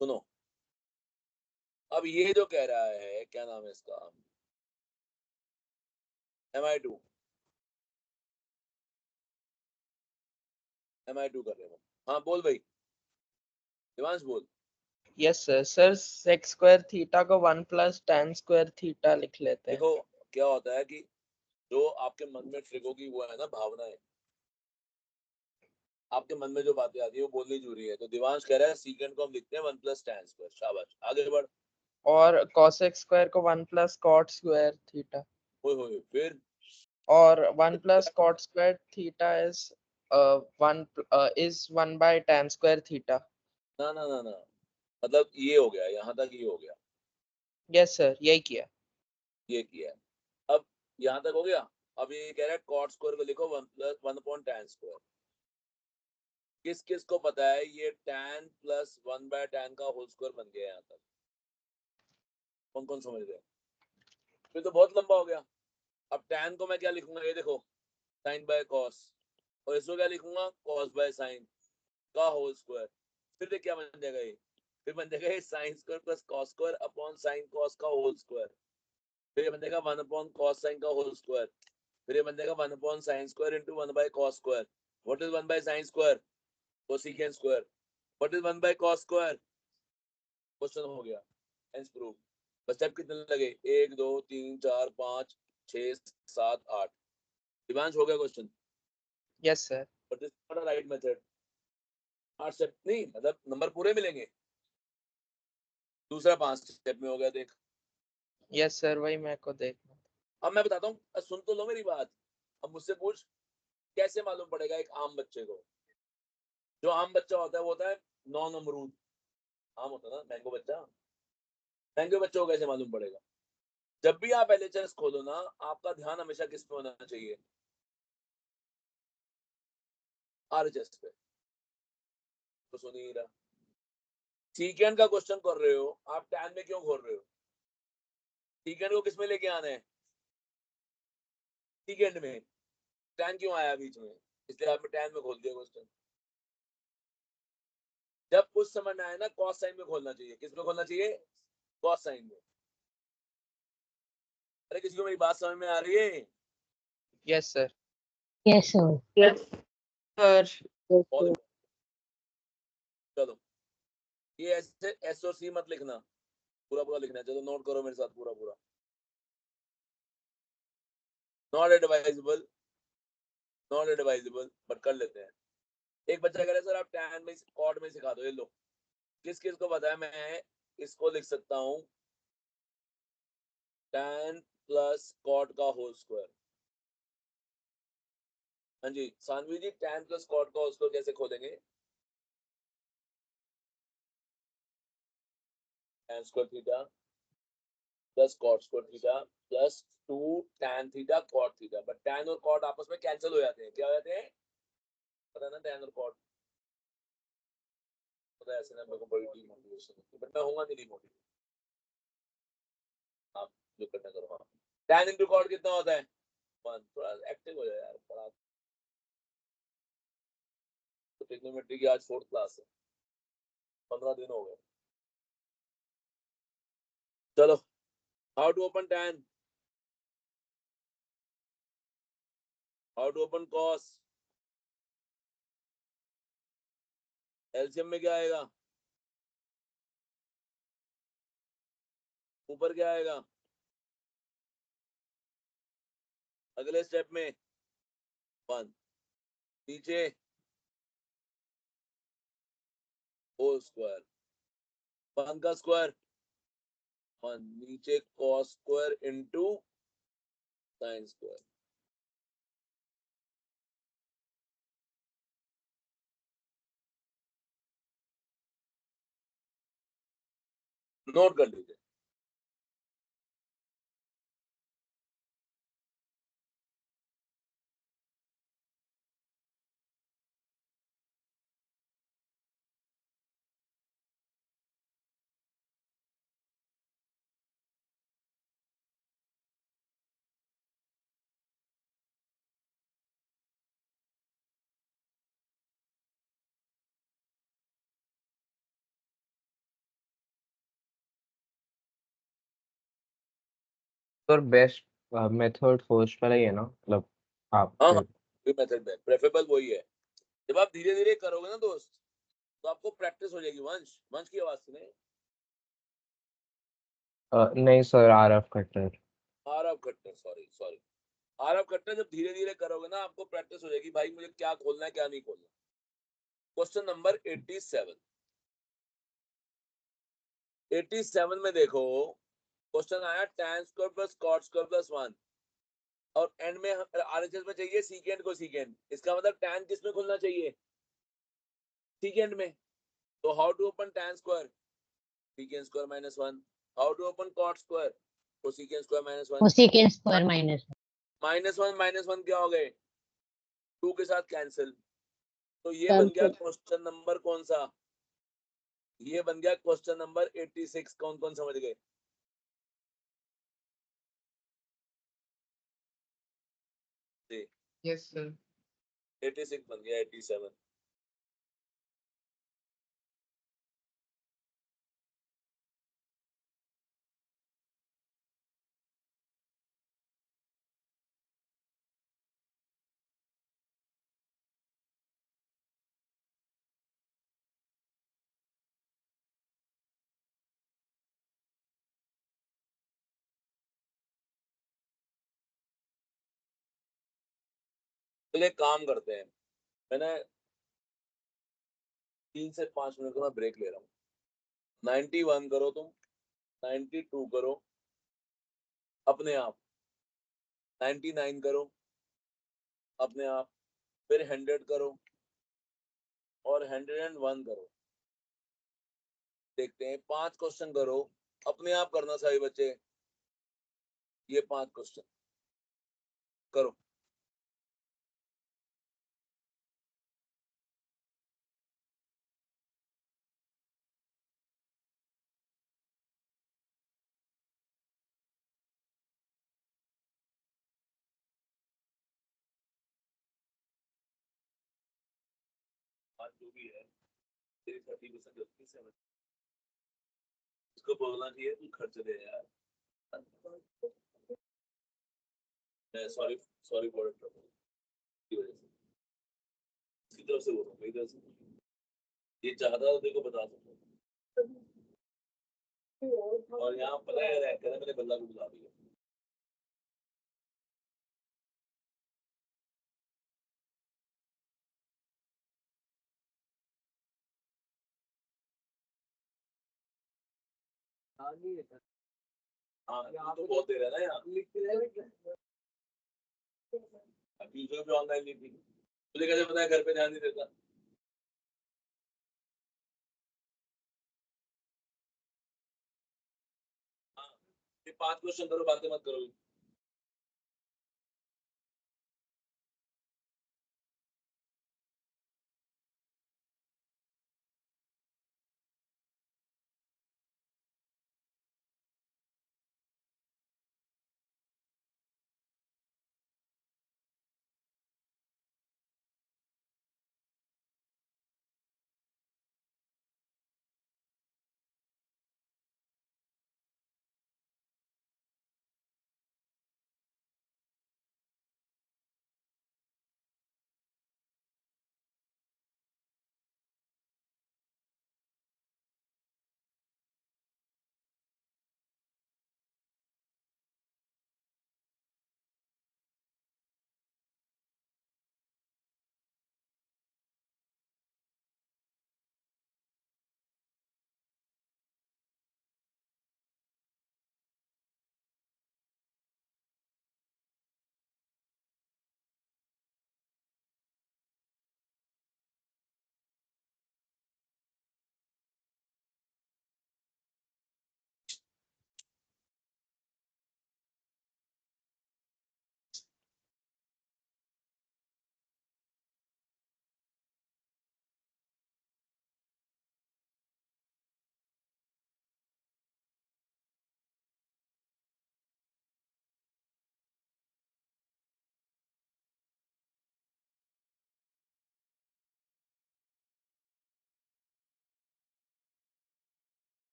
सुनो, अब ये जो कह रहा है क्या नाम है इसका, Mi2 Mi2 कर रहे हो? हाँ बोल भाई, दिवांश बोल। Yes sir. Sir sec² theta को 1 + tan² थीटा लिख लेते हैं। देखो क्या होता है कि जो आपके मन में ट्रिक होगी वो है ना भावनाएं। आपके मन में जो बातें आती है वो बोलनी जरूरी है। तो दिवांश कह रहा है सीकेंड को हम लिखते हैं 1 + tan²। शाबाश, आगे बढ़। और cosec² को 1 + cot² थीटा। होए फिर और 1 + cot² theta is 1/tan² theta. ना ना ना ना, मतलब ये हो गया, यहाँ तक ये हो गया, यस सर, यही किया। ये किया है। अब यहाँ तक हो गया। अब ये कह रहा है cot² को लिखो 1/tan²। किस किस को पता है ये tan + 1/tan का होल स्क्वायर बन गया? यहाँ तक कौन कौन समझ रहे? फिर तो बहुत लंबा हो गया। अब tan को मैं क्या लिखूंगा, ये देखो, sin/cos, और इसको क्या लिखूंगा, cos/sin का होल स्क्वायर। फिर देख क्या बन जाएगा ये, फिर बन जाएगा sin² + cos² upon sin cos का होल स्क्वायर। फिर ये बन जाएगा 1/cos sin का होल स्क्वायर। फिर ये बन जाएगा 1/sin² × 1/cos²। What is 1/sin²? cosecant²। What is 1/cos²? Question हो गया, हेंस प्रूव। बस स्टेप कितने लगे, 1 2 3 4 5 6 7 8। दिवांश हो गया question. Yes sir. But this not a right method. 8 step नहीं, मतलब नंबर पूरे मिलेंगे। दूसरा 5 स्टेप में हो गया, देख। यस सर, वही मेरे को देखना। अब मैं बताता हूँ, सुन तो लो मेरी बात। अब मुझसे पूछ कैसे मालूम पड़ेगा एक आम बच्चे को? जो आम बच्चा होता है वो होता है नॉन अमरूद। आम होता है ना, मैंगो बच्चा। मैंगो बच्चे को कैसे मालूम पड़ेगा? जब भी आप LHS खोलो ना, आपका ध्यान हमेशा किस पे होना चाहिए? RHS पे। तो सुन ही रहा। सीकेंड का क्वेश्चन कर रहे हो आप, टैन में क्यों खोल रहे हो? सीकेंड को किस में लेके आना है? सीकेंड में। टैन क्यों आया बीच में? इसलिए आपने टैन में खोल दिया क्वेश्चन। जब कुछ समझना है ना, कॉस साइन में खोलना चाहिए। किस में खोलना चाहिए? कॉस साइन में। अरे किसी को मेरी बात समझ में आ रही है? Yes sir. Yes, sir. Sir All- चलो ये ऐसे एस और सी मत लिखना, पूरा पूरा लिखना है। चलो नोट करो मेरे साथ पूरा पूरा। Not advisable, not advisable, but कर लेते हैं। एक बच्चा कह रहा है सर आप टैन में कॉट में सिखा दो। ये लो, किस किस को बताया? मैं इसको लिख सकता हूँ टैन प्लस कॉट का होल स्क्वायर। हाँ जी Saanvi ji, tan plus cot का होल स्क्वायर कैसे खोलेंगे? Tan square theta plus cot square theta plus 2 tan theta cot theta. But tan और कॉट आपस में कैंसिल हो जाते हैं। क्या हो जाते हैं पता ना? टैन और कॉट पता है। ऐसे ना मेरे को बड़ी डीमोटिवेशन होती है, बट मैं होऊंगा नहीं डिमोटिवेट। आप जो करना करो। हाँ, टैन इनटू कॉट कितना होता है? 1। थोड़ा एक्टिव हो जाए यार, पढ़ा तो। ट्रिग्नोमेट्री की आज 4th क्लास है, 15 दिन हो गए। चलो, how to open tan, how to open cos. LCM में क्या आएगा? ऊपर क्या आएगा? अगले स्टेप में 1, नीचे होल स्क्वायर, 1 का स्क्वायर 1, नीचे cos square into sine square. Note कर लीजिए। सर बेस्ट मेथड फर्स्ट वाला ही है ना, मतलब आप हाँ हाँ, मेथड में प्रेफरेबल वही है। जब आप धीरे धीरे करोगे ना दोस्त, तो आपको प्रैक्टिस हो जाएगी। वंश, वंश की आवाज सुने। नहीं sir, RF cutter. Aarav Khattar, sorry sorry, Aarav Khattar. जब धीरे धीरे करोगे ना, आपको प्रैक्टिस हो जाएगी भाई मुझे क्या खोलना है क्या नहीं खोलना। क्वेश्चन नंबर 87, 87 में देखो क्वेश्चन आया tan square plus cot square plus 1, और एंड में आरएचएस में चाहिए सीकेंड को सीकेंड। इसका मतलब tan किस में खुलना चाहिए? सीकेंड में। तो how to open tan square? Secant square minus 1। How to open cot square? Cosecant square minus 1। Cosecant square minus minus one क्या हो गए? 2 के साथ कैंसिल। तो ये बन गया Cancel. क्वेश्चन नंबर कौन सा? ये बन गया क्वेश्चन नंबर 86। कौन कौन समझ गए? Yes sir. 86 बन गया 87। चलिए काम करते हैं। मैंने 3 से 5 मिनट का मैं ब्रेक ले रहा हूँ। 91 करो तुम, 92 करो अपने आप, 99 करो अपने आप, फिर 100 करो और 101 करो। देखते हैं 5 क्वेश्चन करो अपने आप करना सभी बच्चे। ये 5 क्वेश्चन करो। आज जो भी है तेरी 30% गलती से इसको बोलना चाहिए तू खर्च दे यार। सॉरी सॉरी फॉर ट्रबल की वजह से इसकी तरफ से बोल रहा हूँ मेरी तरफ से ये चाहता तो देखो बता सकता हूँ। और यहाँ पता है रैंक है मैंने बल्ला को बुला दिया हाँ ये तो बहुत देर है ना यहाँ अभी जो भी ऑनलाइन नहीं थी तुझे कैसे पता है घर पे ध्यान नहीं देता हाँ ये 5 क्वेश्चन करो बातें मत करो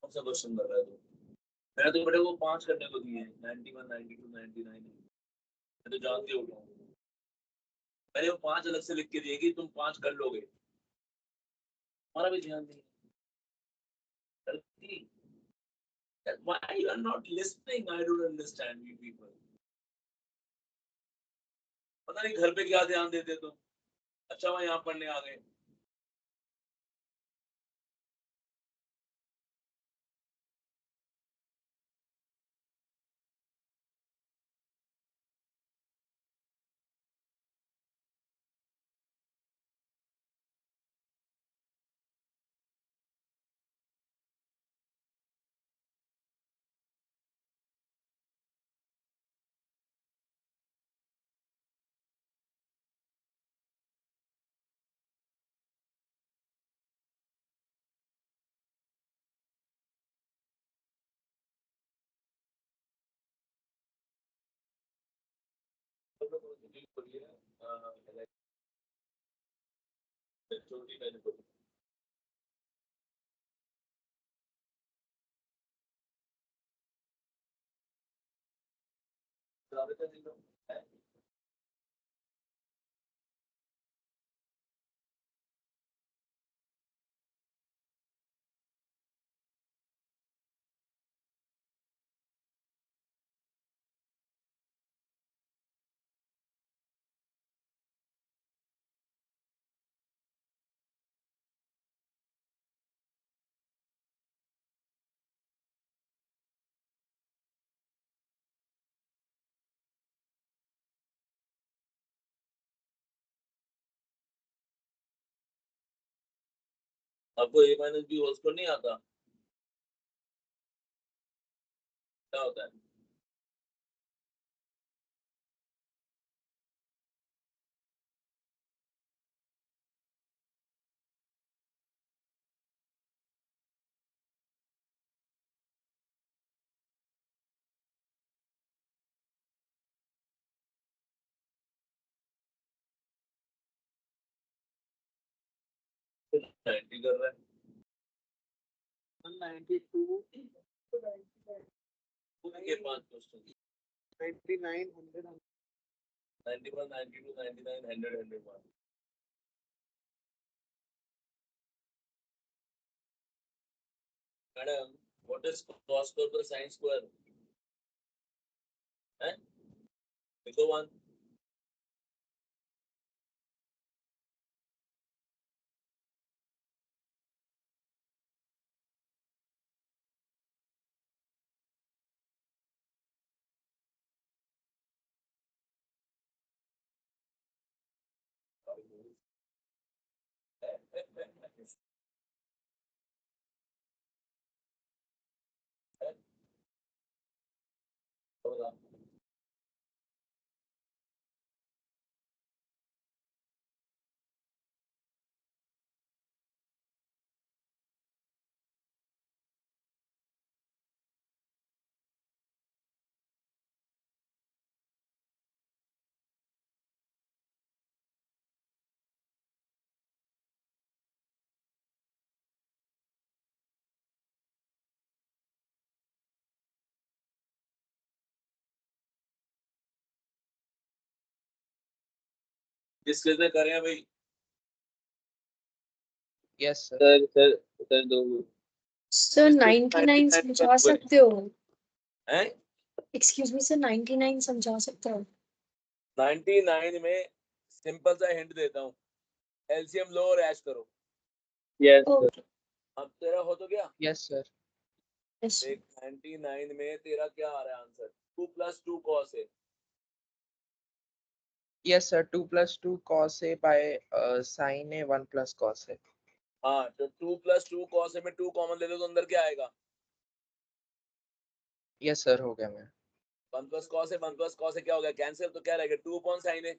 कौन सा क्वेश्चन कर रहा है तू मैंने तो बड़े को 5 करने को दिए 91 92 99 मैं तो जान के उठाऊँ मैंने वो 5 अलग से लिख के दिए कि तुम 5 कर लोगे हमारा भी ध्यान नहीं गलती why you are not listening I don't understand you people पता नहीं घर पे क्या ध्यान देते तुम अच्छा वहां यहाँ पढ़ने आ गए छोटी मैंने बोली आपको ए माइनस बी होल स्क्वायर नहीं आता? क्या होता है? नाइनटी कर रहा है 192 ये 5 question 99 100 91 92 99 100 101 madam what is cos square plus sin square है? लिखो 1 किस किसने करे हैं भाई? Yes sir. सर दो सर 99 समझा सकते हो? हैं? एक्सक्यूज मी सर 99 समझा सकते हो? 99 में सिंपल सा हिंट देता हूँ, एलसीएम लो और ऐश करो। यस ओके अब तेरा हो तो गया? Yes sir. यस देख 99 में तेरा क्या आ रहा है आंसर? 2 + 2 cos है। Yes sir 2 + 2 cos a by sin a 1 + cos a। हाँ तो 2 + 2 cos में 2 कॉमन ले लो तो अंदर क्या आएगा? यस सर हो गया मैं। 1 + cos है 1 + cos है क्या हो गया? कैंसिल, तो क्या रहेगा? 2 upon sin है।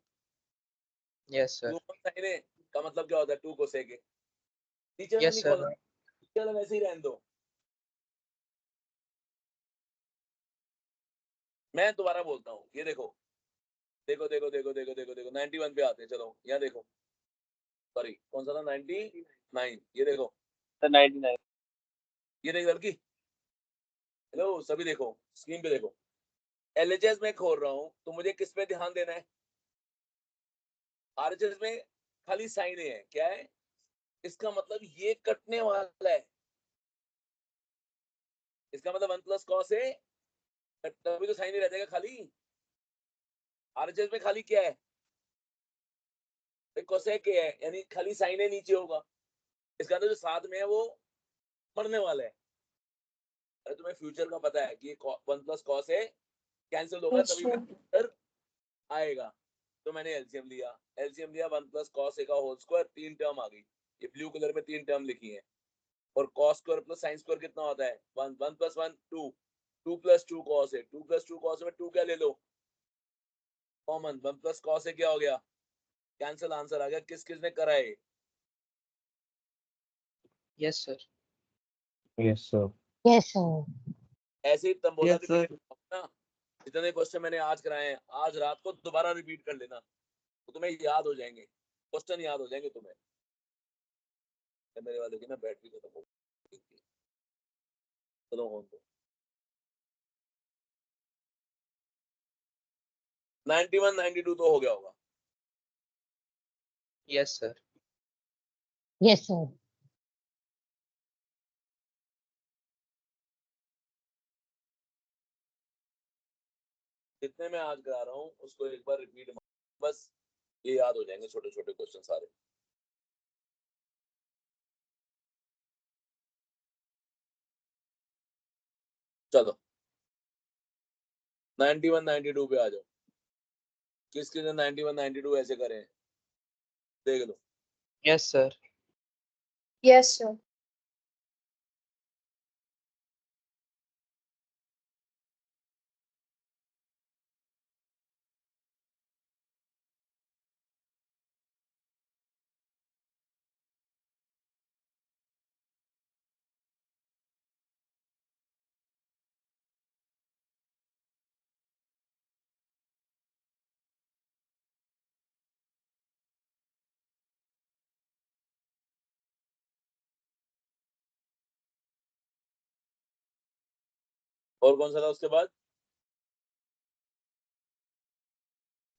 Yes 2 sir. upon sin है का मतलब क्या होता है? 2 cosec है। नीचे वाला यस नहीं सर। खोलना, नीचे वाला वैसे ही रहने दो। मैं दोबारा बोलता हूँ, ये देखो देखो देखो देखो देखो देखो देखो 91 पे आते हैं। चलो यहाँ देखो, सॉरी कौन सा था? 99। ये देखो, सर 99 ये देख लड़की, हेलो सभी देखो स्क्रीन पे देखो। एलएचएस में खोल रहा हूँ तो मुझे किस पे ध्यान देना है? आरएचएस में खाली साइन है, क्या है? इसका मतलब ये कटने वाला है, इसका मतलब 1 + cos है, तभी तो साइन ही रह जाएगा खाली। आरएचएस में खाली क्या है? कोसेक है, यानी खाली साइन है नीचे होगा। इसका मतलब जो साथ में है वो मरने वाला है। अरे तुम्हें फ्यूचर का पता है कि 1 + cos है, कैंसिल होगा तभी फ्यूचर आएगा। तो मैंने एलसीएम लिया 1 + cos a का होल स्क्वायर, 3 टर्म आ गई। ये ब्लू कलर में 3 टर्म लिखी है। और cos square plus sin square कितना होता है? 1 1 + 1 2 2 + 2 cos है। 2 + 2 cos में 2 क्या ले लो? कॉमन। 1 + cos है क्या हो गया? कैंसिल, आंसर आ गया। किस किसने करा है? Yes sir. Yes, sir. Yes sir. ऐसे ही तब बोला Yes, कि sir. ना, जितने क्वेश्चन मैंने आज कराए हैं आज रात को दोबारा रिपीट कर लेना तो तुम्हें याद हो जाएंगे, क्वेश्चन याद हो जाएंगे तुम्हें। मेरे वाले की ना बैटरी खत्म हो गई थी। चलो ऑन दो। 91 92 तो हो गया होगा। Yes sir. Yes, sir. जितने मैं आज करा रहा हूँ उसको एक बार रिपीट, बस ये याद हो जाएंगे छोटे छोटे क्वेश्चन सारे। चलो 91 92 पे आ जाओ। किसके 91 92 ऐसे करें देख लो। Yes sir. Yes, sir. और कौन सा था उसके बाद?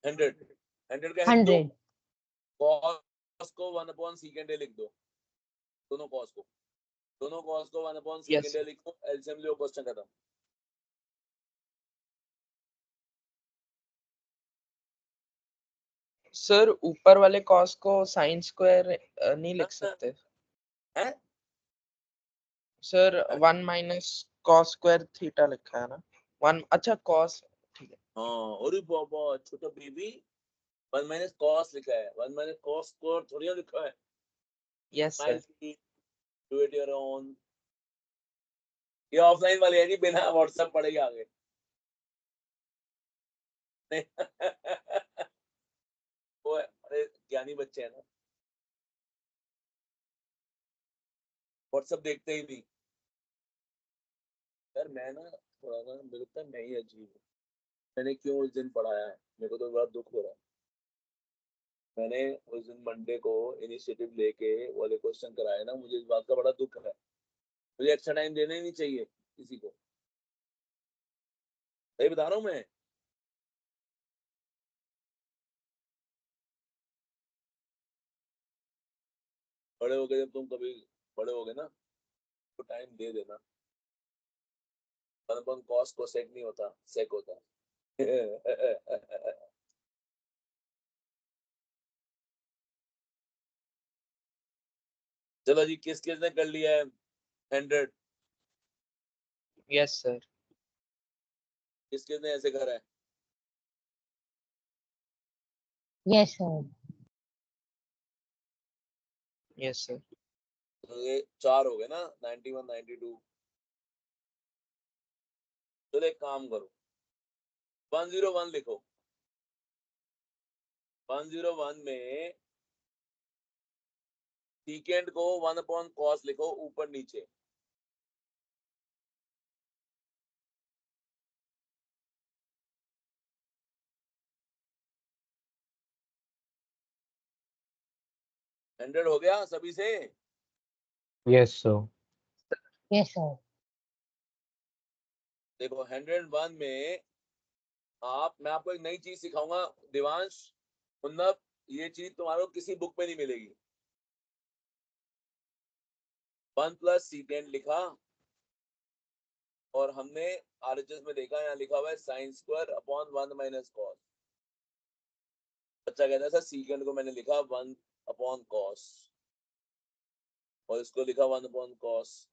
100 100 का हिंट दो। 100. कॉस को 1 अपॉन सेकेंड लिख दो, दोनों कॉस को 1 अपॉन Yes, सेकेंड sir. लिखो, एलसीएम लो, क्वेश्चन खत्म। सर ऊपर वाले कॉस को साइन स्क्वायर नहीं लिख सकते? हैं? Sir 1 minus cos square theta लिखा है ना? 1 अच्छा कॉस, ठीक है। हाँ, अरे बाबा छोटा बेबी, 1 माइनस कॉस लिखा है, 1 माइनस कॉस स्क्वायर थोड़ी ना लिखा है। Yes sir. Do it your own. ये ऑफलाइन वाले हैं जी, बिना व्हाट्सएप पढ़े ही आ गए। वो अरे ज्ञानी बच्चे हैं ना, व्हाट्सएप देखते ही नहीं। यार मैं ना थोड़ा ना, मेरे को मैं ही अजीब हूँ। मैंने क्यों उस दिन पढ़ाया है, मेरे को तो बड़ा दुख हो रहा है। मैंने उस दिन मंडे को इनिशिएटिव लेके वाले क्वेश्चन कराए ना, मुझे इस बात का बड़ा दुख है। मुझे एक्स्ट्रा टाइम देना ही नहीं चाहिए किसी को, सही बता रहा हूँ मैं। बड़े हो गए जब तुम, कभी बड़े हो गए ना तो टाइम दे देना। अपन कॉस को सेक नहीं होता, सेक होता है। चलो जी, किस किस ने कर लिया है 100? Yes sir. किस किस ने ऐसे करा है? Yes, sir. Yes sir. तो ये 4 हो गए ना, 91 92। चलो एक काम करो, 101 लिखो। 101 में सीकेंड को 1 अपॉन कॉस लिखो, ऊपर नीचे। हंड्रेड हो गया सभी से? Yes, sir. Yes, sir. देखो 101 में मैं आपको एक नई चीज सिखाऊंगा दिवांश, मुन्नब, ये चीज तुम्हारे को किसी बुक में नहीं मिलेगी। 1 प्लस सीकेंड लिखा, और हमने आरएचएस में देखा, यहाँ लिखा हुआ है sine square upon 1 minus cos. बच्चा कहता है सर सीकेंड को मैंने लिखा 1 अपॉन कॉस, और इसको लिखा 1 अपॉन कॉस।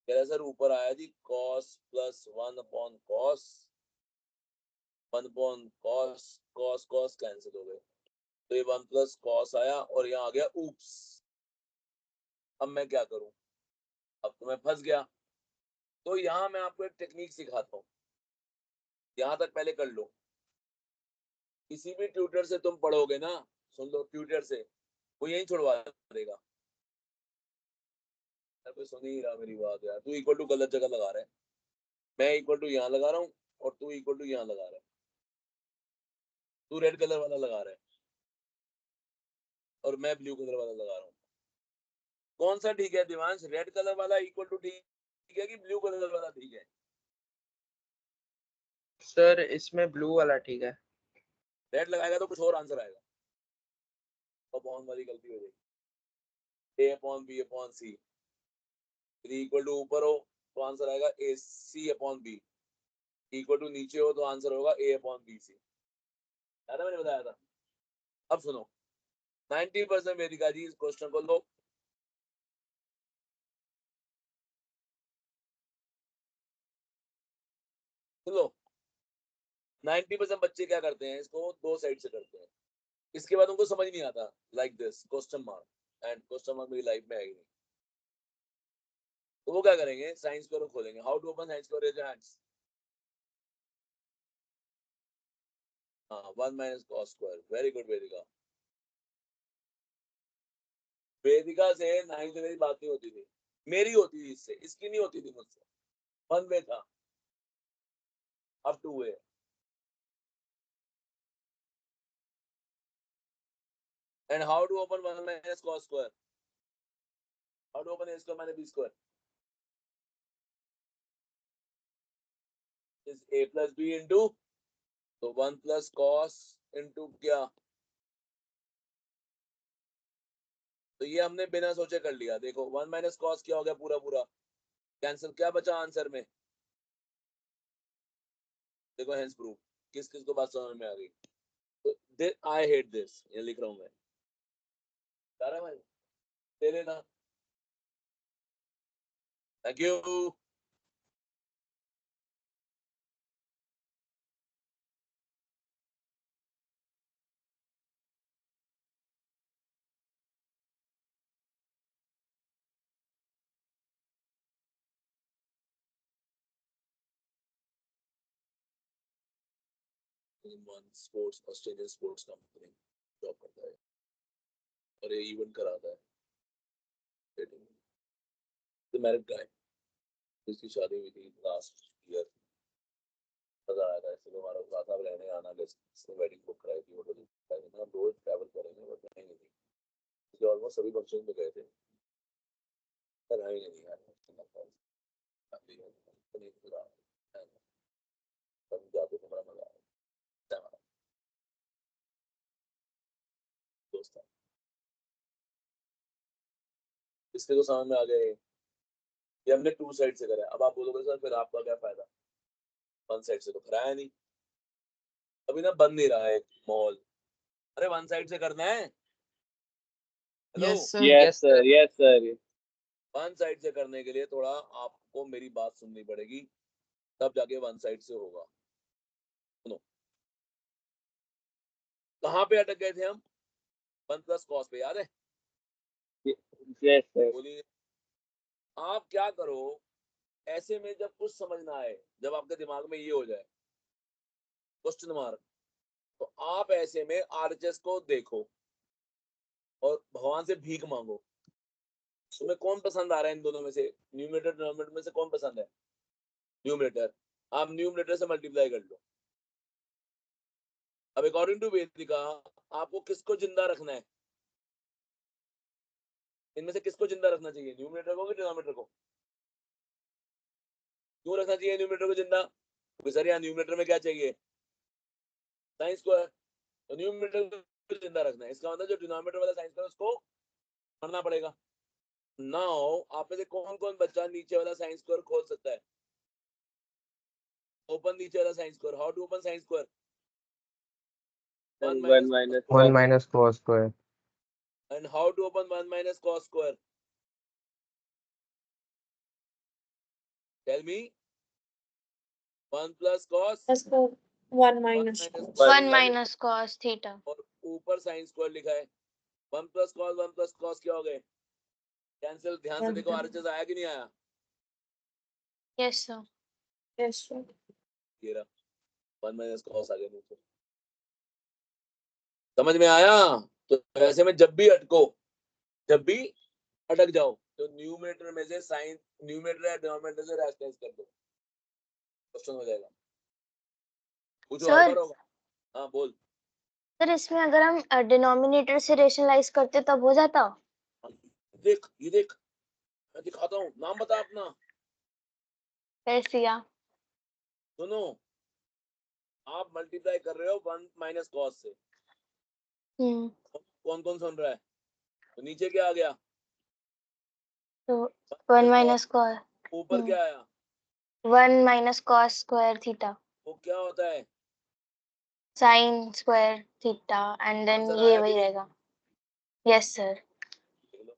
कह रहा है सर ऊपर आया जी cos plus 1 upon cos, 1 upon cos, cos cos cancel हो गए, तो ये 1 प्लस कॉस आया, और यहाँ आ गया ऊप्स। अब मैं क्या करूं, अब तो मैं फंस गया। तो यहाँ मैं आपको एक टेक्निक सिखाता हूँ, यहाँ तक पहले कर लो। किसी भी ट्यूटर से तुम पढ़ोगे ना, सुन लो, ट्यूटर से वो यही छुड़वा देगा। यार कोई सुन ही नहीं रहा मेरी बात यार, तू इक्वल टू गलत जगह लगा रहा है। मैं इक्वल टू यहाँ लगा रहा हूँ, और तू इक्वल टू यहाँ लगा रहा है। तू रेड कलर वाला लगा रहा है, और मैं ब्लू कलर वाला लगा रहा हूँ। कौन सा ठीक है दिवांश? रेड कलर वाला इक्वल टू ठीक है कि ब्लू कलर वाला ठीक है? सर इसमें ब्लू वाला ठीक है। रेड लगाएगा तो कुछ और आंसर आएगा, तो अपॉन वाली गलती हो जाएगी। a upon b upon c equal to ऊपर हो तो आंसर आएगा a c upon b, equal to नीचे हो तो आंसर होगा a अपॉन b c। मैंने बताया था। अब सुनो 90% वेदिका जी इस क्वेश्चन को लो। लो 90% बच्चे क्या करते हैं, इसको दो साइड से करते हैं, इसके बाद उनको समझ नहीं आता like this question mark, and question mark मेरी लाइफ में है ही नहीं। तो वो क्या करेंगे, साइंस स्क्वायर खोलेंगे। How to open sine square? Raise your hands. हाँ 1 minus cos square, very good Vedika. Vedika से 9th में मेरी बात नहीं होती थी, मेरी होती थी इससे, इसकी नहीं होती थी मुझसे। 1 में था, अब 2 है। And how to open 1 minus cos square? How to open a square minus b square? Is a plus b into, so 1 plus cos into क्या? तो ये हमने बिना सोचे कर लिया। देखो 1 minus cos क्या हो गया, पूरा पूरा कैंसिल, क्या बचा आंसर में? देखो hence proof। किस किस को बात समझ में आ गई? तो I hate this, ये लिख रहा हूँ मैं। सारा भाई दे लेना। Thank you। Sports, Australian sports company job करता है और ये इवेंट कराता है। मैरिड गाय, जिसकी शादी हुई थी लास्ट ईयर, मजा आया था। इसलिए हमारा साथ आप रहने आना, जिसने वेडिंग बुक कराई थी, होटल कराई थी, हम रोज ट्रैवल करेंगे, बट नहीं थी, इसलिए ऑलमोस्ट सभी फंक्शन में गए थे, पर है नहीं यार। जाते तो बड़ा मजा आया दोस्त। इसके तो समझ में आ गए, ये हमने 2 साइड से करा। अब आप बोलोगे सर फिर आपका क्या फायदा, 1 साइड से तो कराया नहीं। अभी ना बन नहीं रहा है माहौल। अरे 1 साइड से करना है। Hello yes sir, Yes, yes sir. Sir. Yes, sir. 1 side से करने के लिए थोड़ा आपको मेरी बात सुननी पड़ेगी, तब जाके 1 साइड से होगा। सुनो कहाँ पे अटक गए थे हम? 1 प्लस कॉस पे, याद है? Yes, sir. बोलिए। आप क्या करो ऐसे में, जब कुछ समझ ना आए, जब आपके दिमाग में ये हो जाए क्वेश्चन मार्क, तो आप ऐसे में आरएचएस को देखो और भगवान से भीख मांगो। तुम्हें कौन पसंद आ रहा है इन दोनों में से? न्यूमरेटर डिनोमिनेटर में से कौन पसंद है? न्यूमरेटर। आप न्यूमरेटर से मल्टीप्लाई कर लो। अब अकॉर्डिंग टू वेदिका आपको किसको जिंदा रखना है? इनमें से किसको जिंदा रखना चाहिए, न्यूमरेटर को कि डिनोमिनेटर को? क्यों रखना चाहिए न्यूमरेटर को जिंदा? क्योंकि सर यहाँ न्यूमरेटर में क्या चाहिए, साइन स्क्वायर, तो न्यूमरेटर को जिंदा रखना है। इसका मतलब जो डिनोमिनेटर वाला साइन स्क्वायर उसको पढ़ना पड़ेगा। नाउ आप में से कौन कौन बच्चा नीचे वाला साइन स्क्वायर खोल सकता है? ओपन नीचे वाला sine square. How to open sine square? 1 1 minus 1 minus cos square. And how to open 1 minus cos square? Tell me. 1 plus cos, Plus 1 minus minus cos. 1 minus cos theta. और ऊपर sine square लिखा है। 1 plus cos 1 plus cos क्या हो गए? Cancel. ध्यान से देखो आरएचएस आया कि नहीं आया? Yes, sir. Yes, sir. ये रहा 1 minus cos आ गया नीचे। समझ में आया? तो ऐसे में जब भी अटक जाओ तो न्यूमरेटर में से साइन, न्यूमरेटर या डिनोमिनेटर से रैशनलाइज कर दो, क्वेश्चन हो जाएगा। पूछो हर बार होगा। हाँ बोल। सर इसमें अगर हम डिनोमिनेटर से रेशनलाइज करते तब हो जाता? देख ये देख, मैं दिखाता हूँ, नाम बता अपना। एसिया। सुनो, आप मल्टीप्लाई कर रहे हो 1 माइनस कॉस से, कौन कौन सुन रहा है? तो नीचे क्या आ गया? तो 1 माइनस कॉस, ऊपर क्या आया? 1 माइनस कॉस स्क्वायर थीटा, वो क्या होता है? Sine square theta, and then answer ये आया वही कि नहीं? रहेगा। Yes sir. देख लो,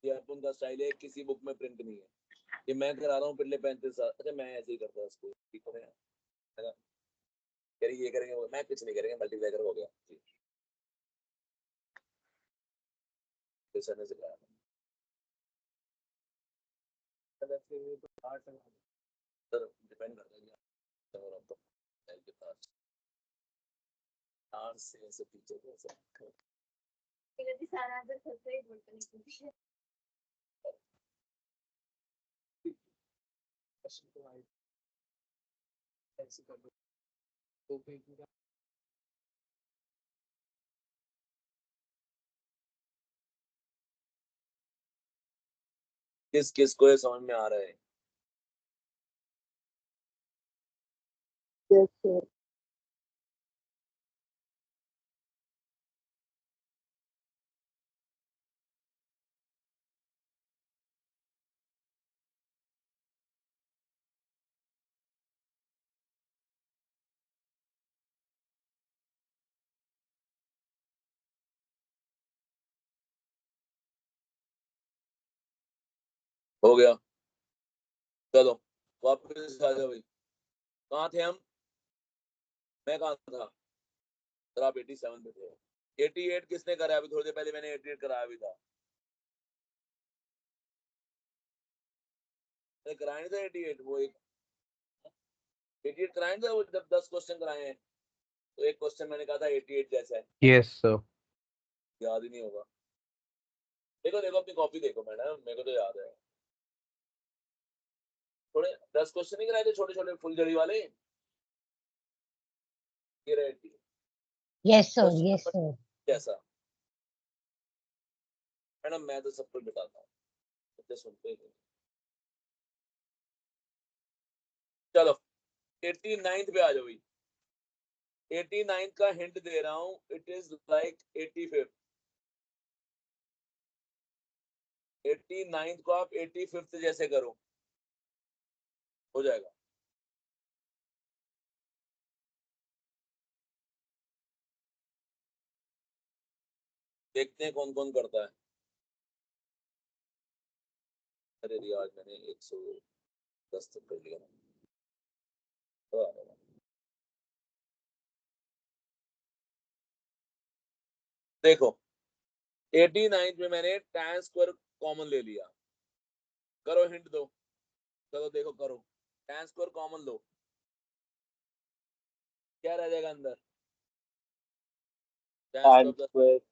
ये अपन का स्टाइल है, किसी बुक में प्रिंट नहीं है, ये मैं करा रहा हूँ पिछले 35 साल। अच्छा मैं ऐसे ही करता हूँ इसको, ठीक है ना? करिए, ये करेंगे, मैं कुछ नहीं करेंगे, मल्टीप्लाई कर हो गया जी, सर ने सिखाया। सर डिपेंड करता है कि और आपको के पास आर से ऐसे टीचर को ऐसे यदि सारा आंसर खुद से ही बोलते नहीं है। क्वेश्चन को आई ऐसे कर दो तो फिर पूरा किस किस को ये समझ में आ रहा है? Yes sir. हो गया, चलो वापस आ जाओ भाई। कहाँ थे हम? मैं कहाँ था? सर आप 87 पे थे। 88 किसने कराया? अभी थोड़ी देर पहले मैंने 88 कराया भी था। मैंने कराया नहीं था 88, वो एक 88 कराया नहीं था, वो जब 10 क्वेश्चन कराए हैं तो एक क्वेश्चन मैंने कहा था 88 जैसा है, Yes, sir. याद ही नहीं होगा। देखो देखो अपनी कॉपी देखो मैडम, मेरे को तो याद है। थोड़े 10 क्वेश्चन नहीं कराए थे छोटे छोटे फुलझड़ी वाले, ये रहे 88 Yes, sir. Question Yes, number sir. जैसा। मैडम मैं तो सब कुछ बताता हूँ, बच्चे सुनते ही नहीं। चलो 89 पे आ जाओ भाई। 89 का हिंट दे रहा हूँ, इट इज लाइक 85। 89 को आप 85 जैसे करो, हो जाएगा। देखते हैं कौन कौन करता है। अरे रियाज मैंने 110 तक कर लिया। देखो 89 में मैंने tan स्क्वायर कॉमन ले लिया, करो हिंट दो। चलो देखो करो, tan स्क्वायर कॉमन लो, क्या रह जाएगा अंदर? tan tan square square plus,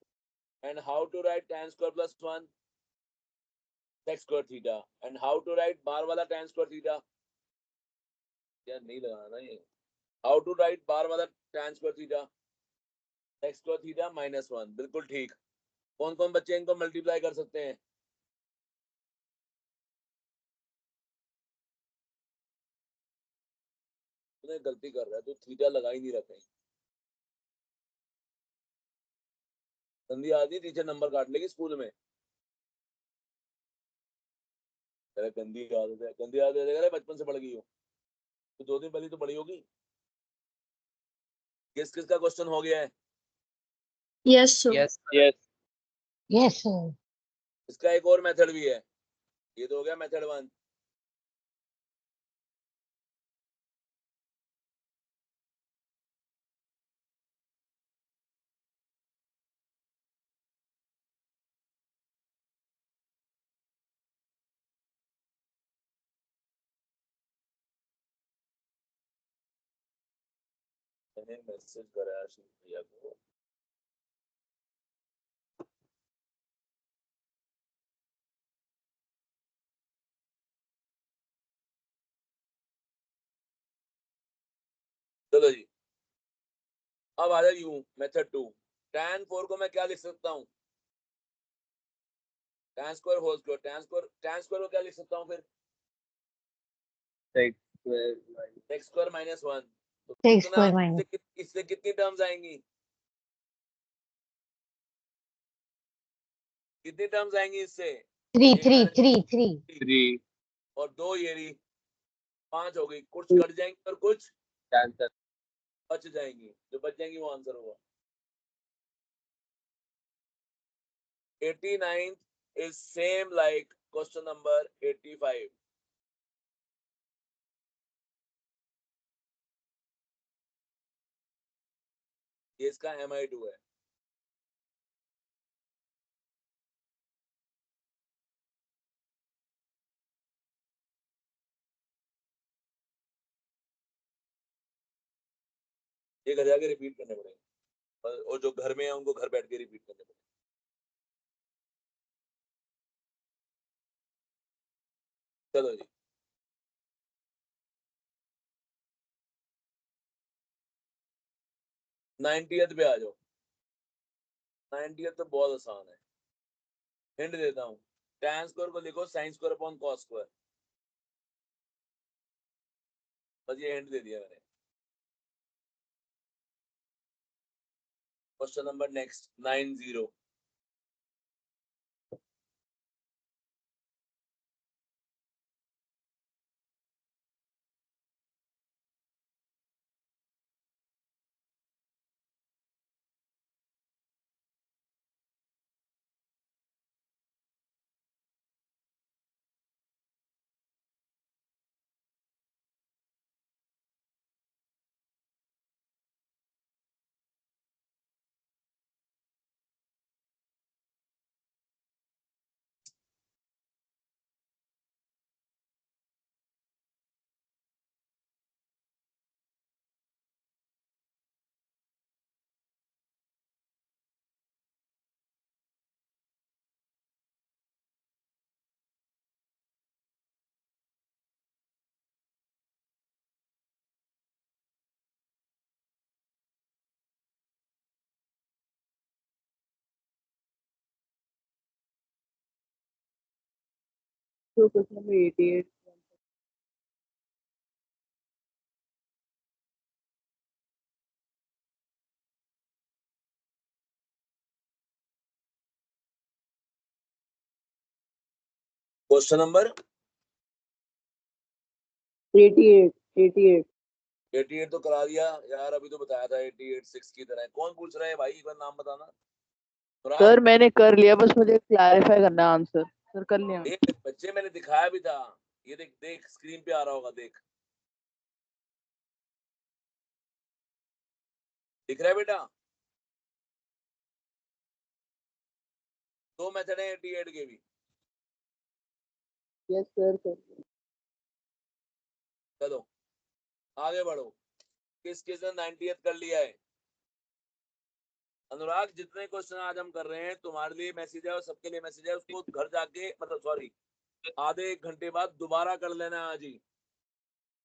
and how to write tan square plus 1 sec square theta, and how to write bar वाला tan स्क्वायर थीटा, यार नहीं लगाना ना ये। हाउ टू राइट बार वाला tan square theta sec square theta -1, बिल्कुल ठीक। कौन कौन बच्चे इनको मल्टीप्लाई कर सकते हैं? तूने गलती कर रहा है, तू थीटा लगा ही नहीं रखा है। गंदी आदमी टीचर नंबर काट लेगी स्कूल में। अरे गंदी आदत है, गंदी आदत है, बचपन से बढ़ गई हो तो 2 दिन पहले तो बड़ी होगी। किस किस का क्वेश्चन हो गया है? Yes sir. Yes yes Yes, sir. इसका एक और मेथड भी है, ये तो हो गया मेथड 1। मैंने मैसेज कराया आशीष भैया को। चलो जी, अब आ जाए यूं मेथड 2। tan 4 को मैं क्या लिख सकता हूँ? tan square whole square, tan square को क्या लिख सकता हूँ फिर? Sec square minus x square minus 1, तो Sec कितना square minus. इससे कितनी टर्म्स आएंगी? कितनी टर्म्स आएंगी इससे? 3, एक 3, minus 3, 3. 3 और 2 ये रही, 5 हो गई। कुछ हम्म। कट जाएंगी और कुछ cancel. बच जाएंगी, जो बच जाएंगी वो आंसर होगा। 89 is same like question number 85. ये इसका MI2 है। ये घर जाके रिपीट करने पड़ेंगे, और जो घर में है उनको घर बैठ के रिपीट करने पड़ेंगे। चलो जी, नाइनटियथ पे आ जाओ। 90th तो बहुत आसान है, हिंट देता हूँ। tan स्क्वायर को लिखो sin square upon cos square, बस ये हिंट दे दिया मैंने। Question number next 90। So question number 88. Question number 88. 88. 88 तो करा दिया यार, अभी तो बताया था 88 6 की तरह है। कौन पूछ रहा है भाई, एक बार नाम बताना। मुराद, सर मैंने कर लिया, बस मुझे क्लैरिफाई करना है आंसर। सर कर लिया। देख बच्चे, मैंने दिखाया भी था। ये देख देख, स्क्रीन पे आ रहा होगा, देख दिख रहा है बेटा? दो मेथड है 88 के भी। यस सर कर लिया। चलो आगे बढ़ो। किस किस ने 90th कर लिया है? अनुराग, जितने क्वेश्चन आज हम कर रहे हैं तुम्हारे लिए मैसेज है और सबके लिए मैसेज है, उसको घर जाके, मतलब सॉरी, आधे एक घंटे बाद दोबारा कर लेना आज ही।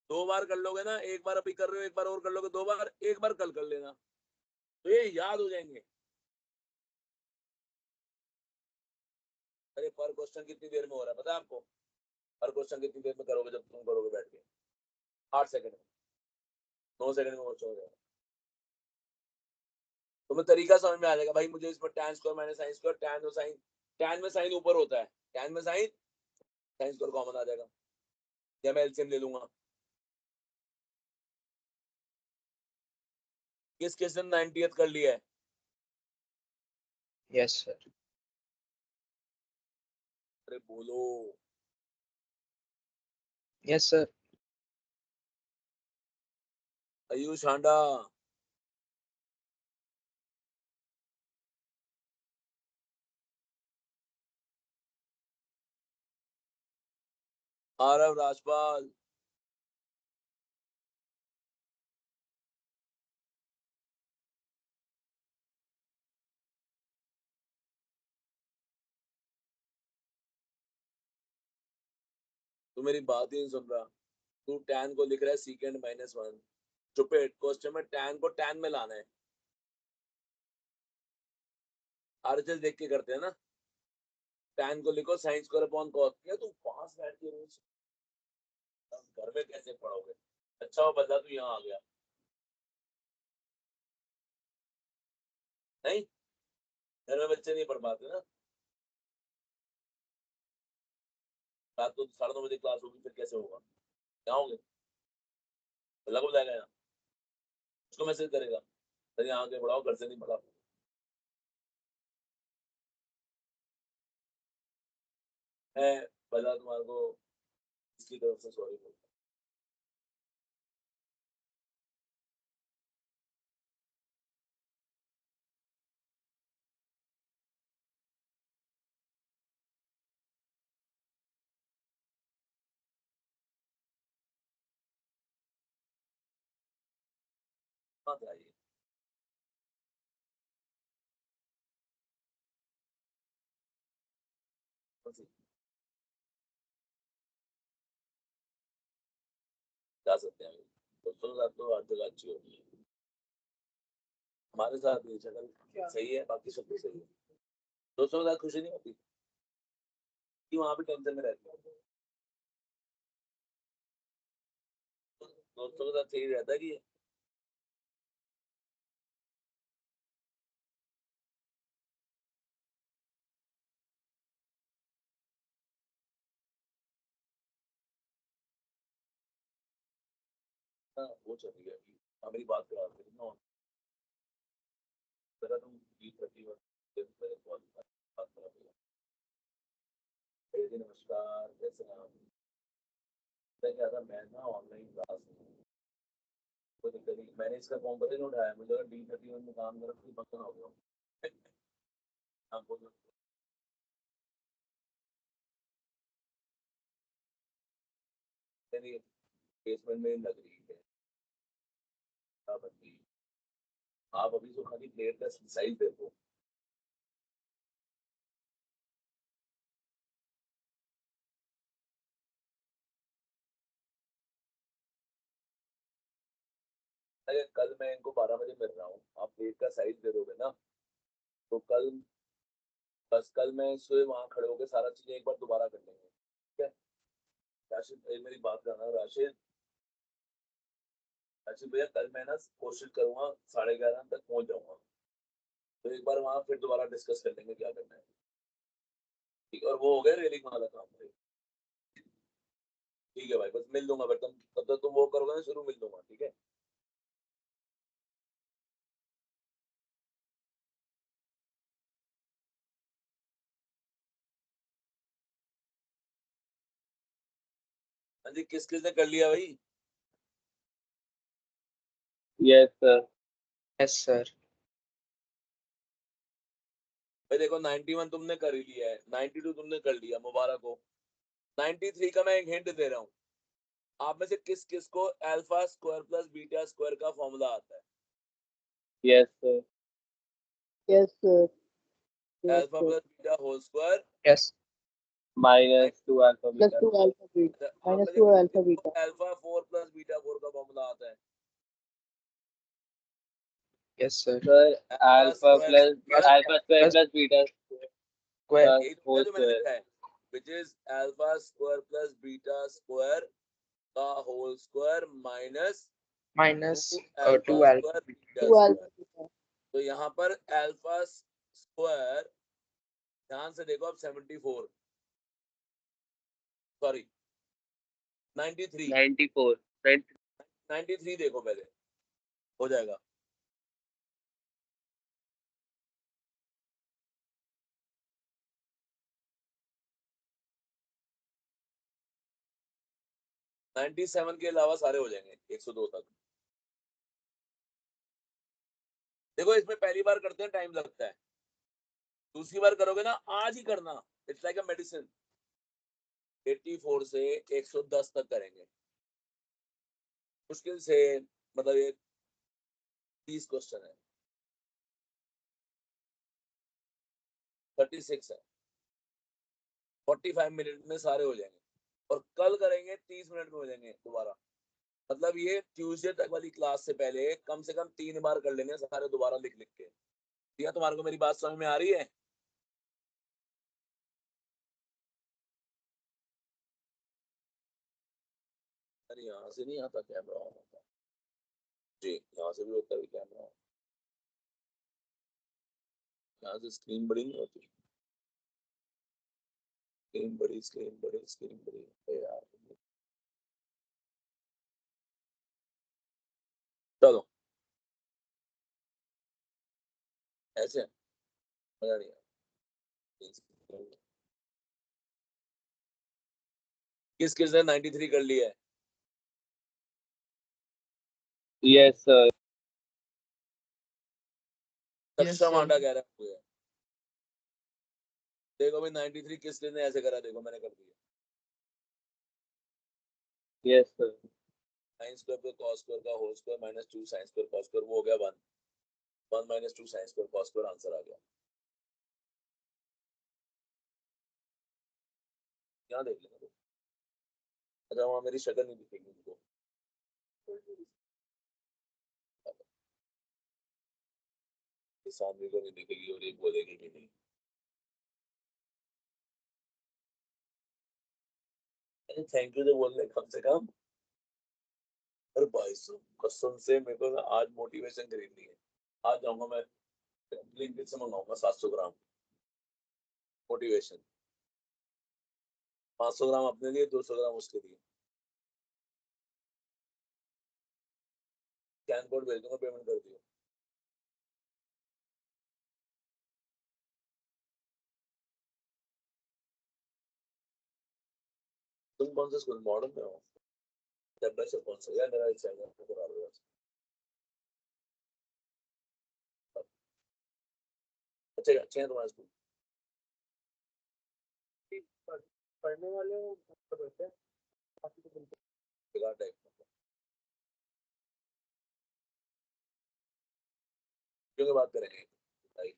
2 बार कर लोगे ना, एक बार अभी कर रहे हो, एक बार और कर लोगे, 2 बार, एक बार कल कर लेना, तो ये याद हो जाएंगे। अरे पर क्वेश्चन कितनी देर में हो रहा है पता है आपको? हर क्वेश्चन कितनी देर में करोगे? जब तुम करोगे बैठ के 8 सेकंड में, 9 सेकंड में क्वेश्चन हो जाएगा। तुम्हें तरीका समझ में आ जाएगा भाई। मुझे इसमें tan square minus sin square, tan और sin, tan में sin ऊपर होता है, tan में sin स्क्वायर कॉमन आ जाएगा, या मैं एलसीएम ले लूंगा। किस किस ने 90th कर लिया है? Yes sir. अरे बोलो। Yes sir. आयुष हांडा, आरव राजपाल, तू मेरी बात ही नहीं सुन रहा। तू tan को लिख रहा है सीकेंड माइनस 1। स्टूपिड, क्वेश्चन में tan को tan में लाना है। आरएचएस देख के करते हैं ना। tan को लिखो sin स्क्वायर अपॉन cos। ये तुम पास बैठ के रोज घर में कैसे पढ़ोगे? अच्छा हो बदला तू यहाँ आ गया। नहीं, घर में बच्चे नहीं पढ़ पाते ना। रात को 9:30 बजे क्लास होगी, फिर कैसे होगा? क्या होगे? बदला को बताएगा यहाँ, उसको मैसेज करेगा सर यहाँ आके पढ़ाओ, घर से नहीं पढ़ा। मैं बदला तुम्हारे को इसकी तरफ से सॉरी बोलता हूँ। मत आइए। जा सकते हैं दोस्तों के साथ, तो हर जगह अच्छी होती है। हमारे साथ ये शक्ल सही है, बाकी सब भी सही है। दोस्तों के साथ खुशी नहीं होती कि वहां भी टेंशन में रहते हैं। दोस्तों के साथ सही रहता है कि वो चली गया। मेरी बात करा ना जरा, तुम नमस्कार, कैसे हैं आप? क्या था, मैं ना ऑनलाइन क्लास कोई दिक्कत नहीं, मैंने इसका फॉर्म पता नहीं उठाया, मुझे D31 में काम कर रहा बंद हो गया। आप बोलो मेरी प्लेसमेंट में लग रही है। आप अभी तो खाली प्लेयर का साइज देखो। अगर कल मैं इनको 12 बजे मिल रहा हूँ, आप प्लेयर का साइज दे दोगे ना, तो कल बस कल मैं सुबह वहां खड़े होकर सारा चीज एक बार दोबारा कर लेंगे, ठीक है? राशिद मेरी बात करना, राशिद राशिद भैया, कल मैं ना कोशिश करूंगा 11:30 तक पहुंच जाऊंगा, तो एक बार वहां फिर दोबारा डिस्कस कर लेंगे क्या करना है, ठीक है? और वो हो गया रेलिंग वाला काम भाई, ठीक है भाई, बस मिल लूंगा फिर, तुम तब तक तुम वो करोगे ना शुरू, मिल लूंगा, ठीक है? हाँ जी, किस किस ने कर लिया भाई? Yes sir. Yes sir. भाई देखो 91 तुमने कर ही लिया है, 92 तुमने कर लिया, मुबारक हो। 93 का मैं एक हिंट दे रहा हूँ, आप में से किस किस को alpha square plus beta square का फॉर्मूला आता है? Yes sir. Yes, sir. Yes, alpha sir. Plus beta whole square yes. -2 alpha Plus beta. 2 alpha beta. आप में Minus से 2 किस alpha किस को beta. अल्फा 4 प्लस बीटा 4 का फॉर्मूला आता है? Yes sir. Sir alpha square square plus beta square. यही तो होल जो मैंने स्क्वायर। लिखा है, which is alpha square plus beta square का whole square minus minus 2 2 alpha alpha square beta 2 square. alpha beta. तो यहाँ पर अल्फा स्क्वायर, ध्यान से देखो अब, 74 सॉरी 93 94 93 देखो पहले, हो जाएगा। नाइन्टी 97 के अलावा सारे हो जाएंगे 102 तक। देखो इसमें पहली बार करते हैं टाइम लगता है, दूसरी बार करोगे ना आज ही करना, इट्स लाइक अ मेडिसिन। 84 से 110 तक करेंगे मुश्किल से, मतलब ये 30 क्वेश्चन है, 36 है, 45 मिनट में सारे हो जाएंगे, और कल करेंगे 30 मिनट में हो जाएंगे दोबारा। मतलब ये ट्यूसडे तक वाली क्लास से पहले कम से कम 3 बार कर लेंगे सारे दोबारा लिख लिख के। ठीक है, तुम्हारे को मेरी बात समझ में आ रही है? यहाँ से नहीं आता कैमरा ऑन होता जी, यहाँ से भी होता है कैमरा ऑन। यहाँ से स्क्रीन बड़ी नहीं होती, स्क्रीन बड़ी अरे यार चलो ऐसे मजा नहीं आया। किसने 93 कर लिया है? Yes, sir. Yes, सक्षम sir. आटा कह रहा है मुझे। देखो भाई 93 किसने ऐसे करा, देखो मैंने कर दिया। Yes, sir. साइन स्क्वायर पे कॉस स्क्वायर का whole square minus 2 sine square cos square, वो हो गया 1 1 minus 2 sine square cos square, answer आ गया। यहाँ देख लेंगे। अच्छा वहाँ मेरी शक्ल नहीं दिखेगी उनको। सामने को नहीं दिखेगी और एक बोलेगी कि नहीं। थैंक यू तो बोल रहे कम से कम। अरे भाई साहब कसम से मेरे को ना आज मोटिवेशन खरीदनी है। आज जाऊंगा मैं ब्लिंकिट से मंगाऊंगा 700 ग्राम मोटिवेशन, 500 ग्राम अपने लिए, 200 ग्राम उसके लिए। स्कैन कोड भेज दूंगा, पेमेंट कर दियो। तुम कौन से स्कूल मॉडर्न में हो? जब से कौन सा यार मेरा इच्छा है तो करा लो। अच्छा अच्छे हैं तुम्हारे स्कूल? पढ़ने वाले रहते हैं, बाकी तो बिल्कुल बेकार टाइप क्यों बात करेंगे भाई?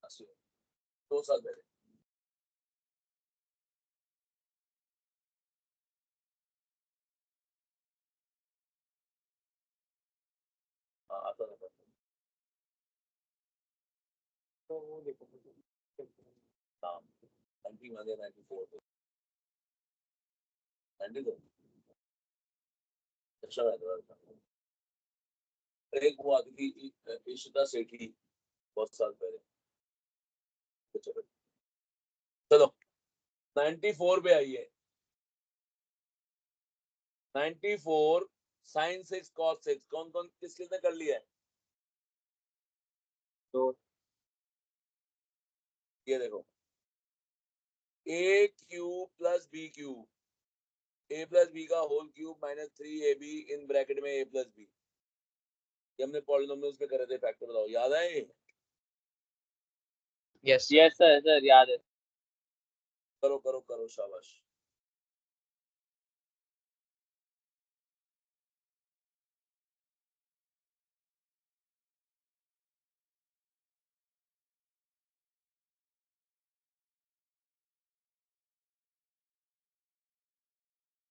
अस्सी, 2 साल पहले। हाँ आता था। तो वो देखो हाँ 91 या 94 पे 92 अच्छा रहता था। एक वो आती थी इशिता सेठी बहुत साल पहले। चलो चलो 94 पे आइए। 94 साइन 6 कॉस 6 कौन कौन किसने कर लिया है? तो ये देखो A cube plus B cube, A plus B का होल क्यूब माइनस 3ab इन ब्रैकेट में ए प्लस बी। ये हमने पॉलिनोमियल्स पे करे थे फैक्टर, बताओ याद है ये? Yes, sir. yes, sir. याद है। करो करो करो शाबाश।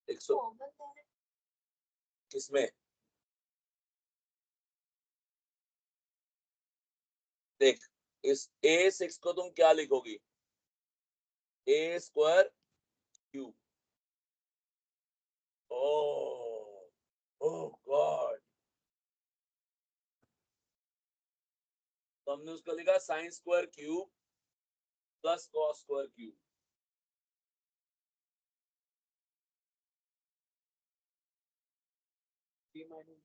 एक सौ किसमें देख, इस a6 को तुम क्या लिखोगी? ए स्क्वायर क्यूब। ओह गॉड, तो हमने उसका लिखा sine square cube plus cos square cube. Minus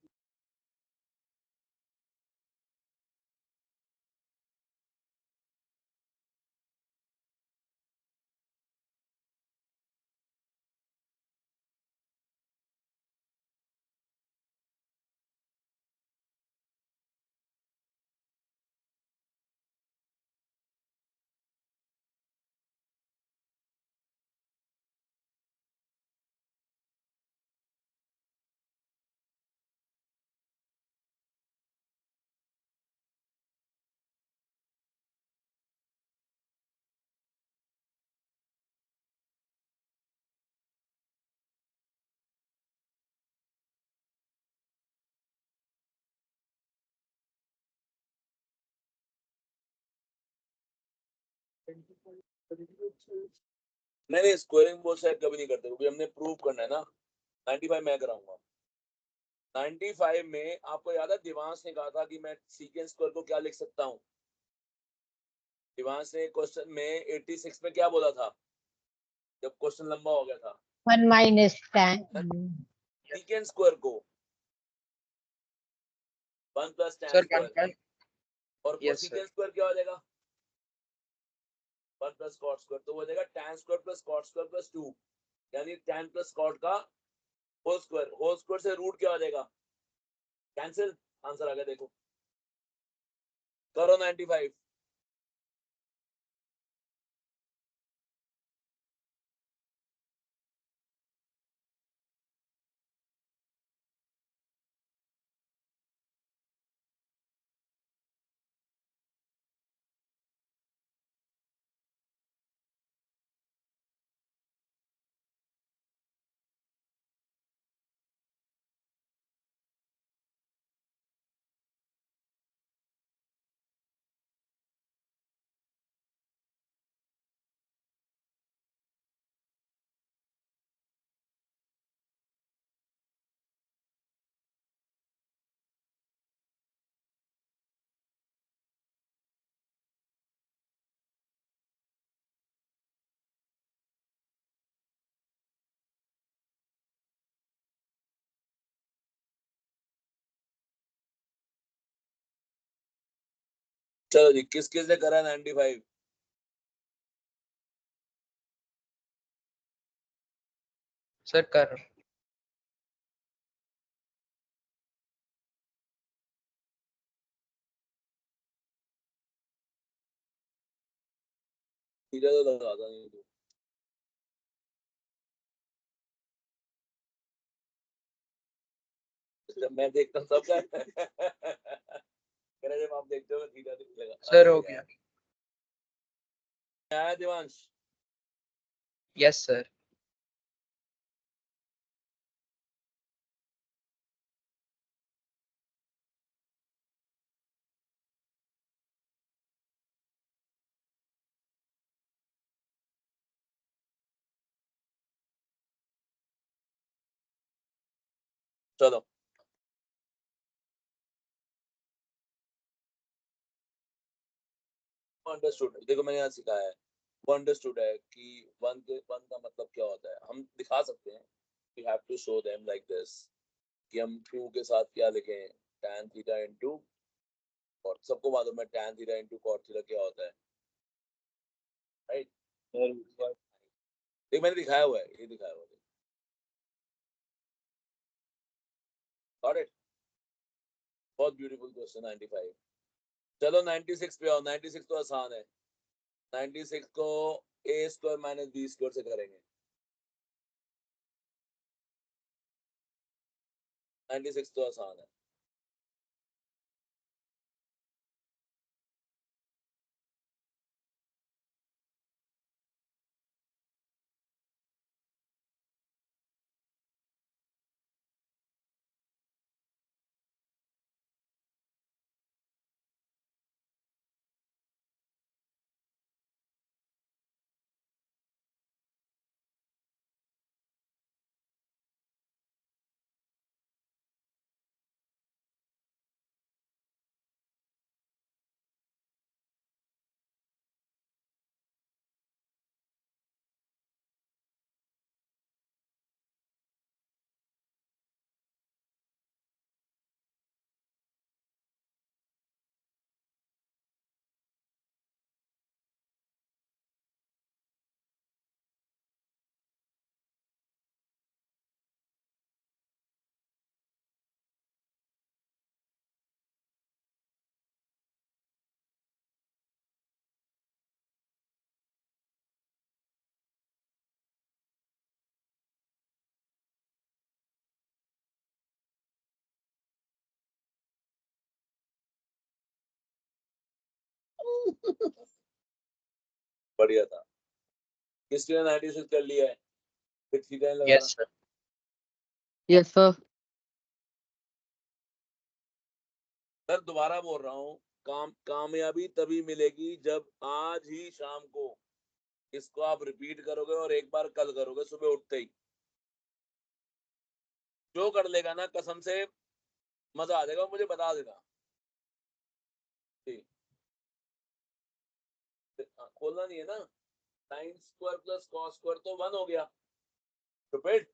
नहीं स्क्वायरिंग बोथ साइड कभी नहीं करते क्योंकि हमने प्रूव करना है ना। 95 मैं कराऊंगा। 95 में आपको याद है दिवांश ने कहा था कि मैं सीकेंस स्क्वायर को क्या लिख सकता हूँ। दिवांश ने क्वेश्चन में 86 में क्या बोला था जब क्वेश्चन लंबा हो गया था? 1 minus tan. सीकेंस स्क्वायर को 1 प्लस tan सर स्क्वायर और Yes, कोसेकेंट स्क्वायर क्या हो जाएगा? 1 प्लस cot स्क्वायर, तो हो जाएगा tan square plus cot square plus 2 यानी tan प्लस cot का होल स्क्वायर से रूट क्या हो जाएगा? कैंसिल। आंसर आ गया देखो। करो 95। चलो जी किस किस ने करा 95? सर कर सीधा तो लगाता नहीं तू। जब मैं देखता हूँ सब मेरा जब आप देखते हो मैं सीधा दिखेगा। सर हो गया। आया दिवांश? Yes sir. चलो अंडरस्टूड। देखो मैंने यहाँ सिखाया है वो अंडरस्टूड है कि वन का मतलब क्या होता है। हम दिखा सकते हैं we have to show them like this कि हम 2 के साथ क्या लिखें tan थीटा इनटू और सबको मालूम है tan theta into cot theta क्या होता है राइट। देख मैंने दिखाया हुआ है ये दिखाया हुआ है। Got it. बहुत ब्यूटीफुल क्वेश्चन 95। चलो 96 पे आओ। 96 तो आसान है। 96 को a square minus b square से करेंगे। 96 तो आसान है। बढ़िया था। किसने 96 कर लिया है? फिर सीधा लगाना। Yes sir. Yes, sir. Sir दोबारा बोल रहा हूँ कामयाबी तभी मिलेगी जब आज ही शाम को इसको आप रिपीट करोगे और एक बार कल करोगे सुबह उठते ही। जो कर लेगा ना कसम से मजा आ जाएगा, मुझे बता देना। ठीक, खोलना नहीं है ना। Sign square plus cos square तो 1 हो गया। स्टूपिड,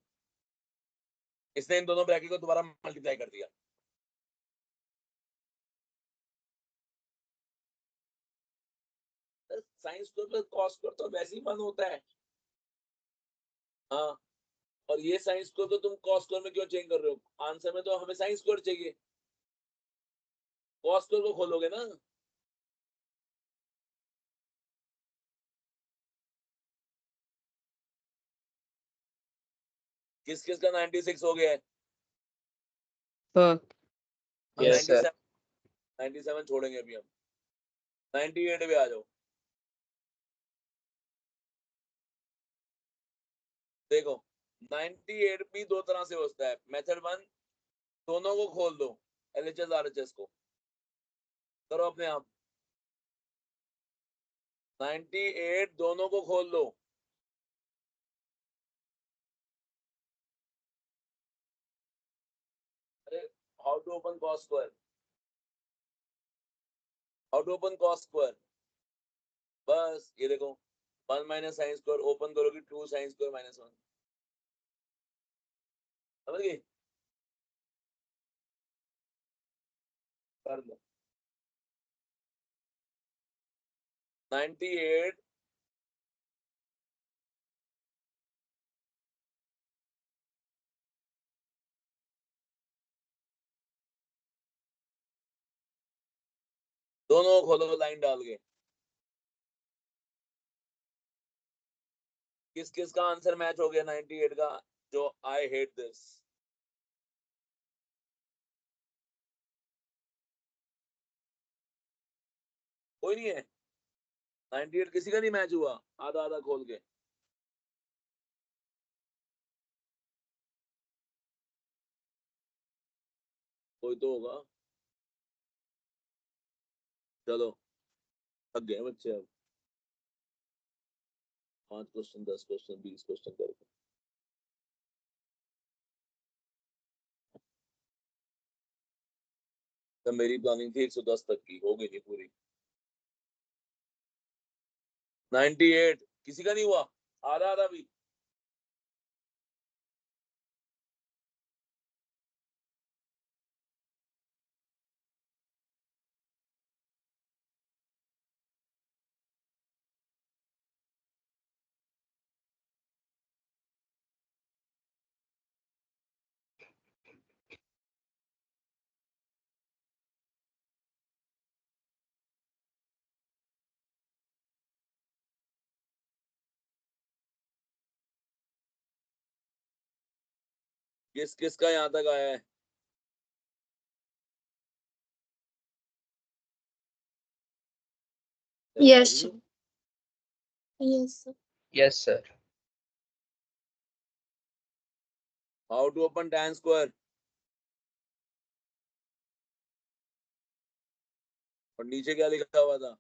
इसने इन दोनों ब्रैकेट को दोबारा मल्टीप्लाई कर दिया। Sign square plus cos square तो वैसे ही 1 होता है। हाँ, और ये साइन स्क्वायर तो तुम कॉस स्क्वायर में क्यों चेंज कर रहे हो? आंसर में तो हमें साइन स्क्वायर चाहिए, कॉस स्क्वायर को खोलोगे ना। किस किस का 96 हो गया है? सर यस सर 97 97 छोड़ेंगे अभी हम। 98 पे आ जाओ। देखो 98 भी दो तरह से होता है। मेथड 1, दोनों को खोल दो, एलएचएस आरएचएस को करो अपने आप। 98 दोनों को खोल दो। अरे how to open cos square, how to open cos square, बस ये देखो 1 माइनस साइन स्क्वायर, ओपन करोगे 2 साइन स्क्वायर माइनस 1। समझ गई? कर लो। 98 दोनों को खोलो लाइन डाल के। किस किस का आंसर मैच हो गया 98 का? जो आई हेट दिस। कोई नहीं है? 98 किसी का नहीं मैच हुआ? आधा आधा खोल के। कोई तो होगा। चलो थक गए बच्चे अब। 5 क्वेश्चन 10 क्वेश्चन 20 क्वेश्चन करके। तो मेरी प्लानिंग थी 110 तक की, हो गई नहीं पूरी। 98 किसी का नहीं हुआ? आधा आधा भी। किस किस का यहाँ तक आया है? Yes, sir. Yes, sir. Yes sir how to open tan square, और नीचे क्या लिखा हुआ था?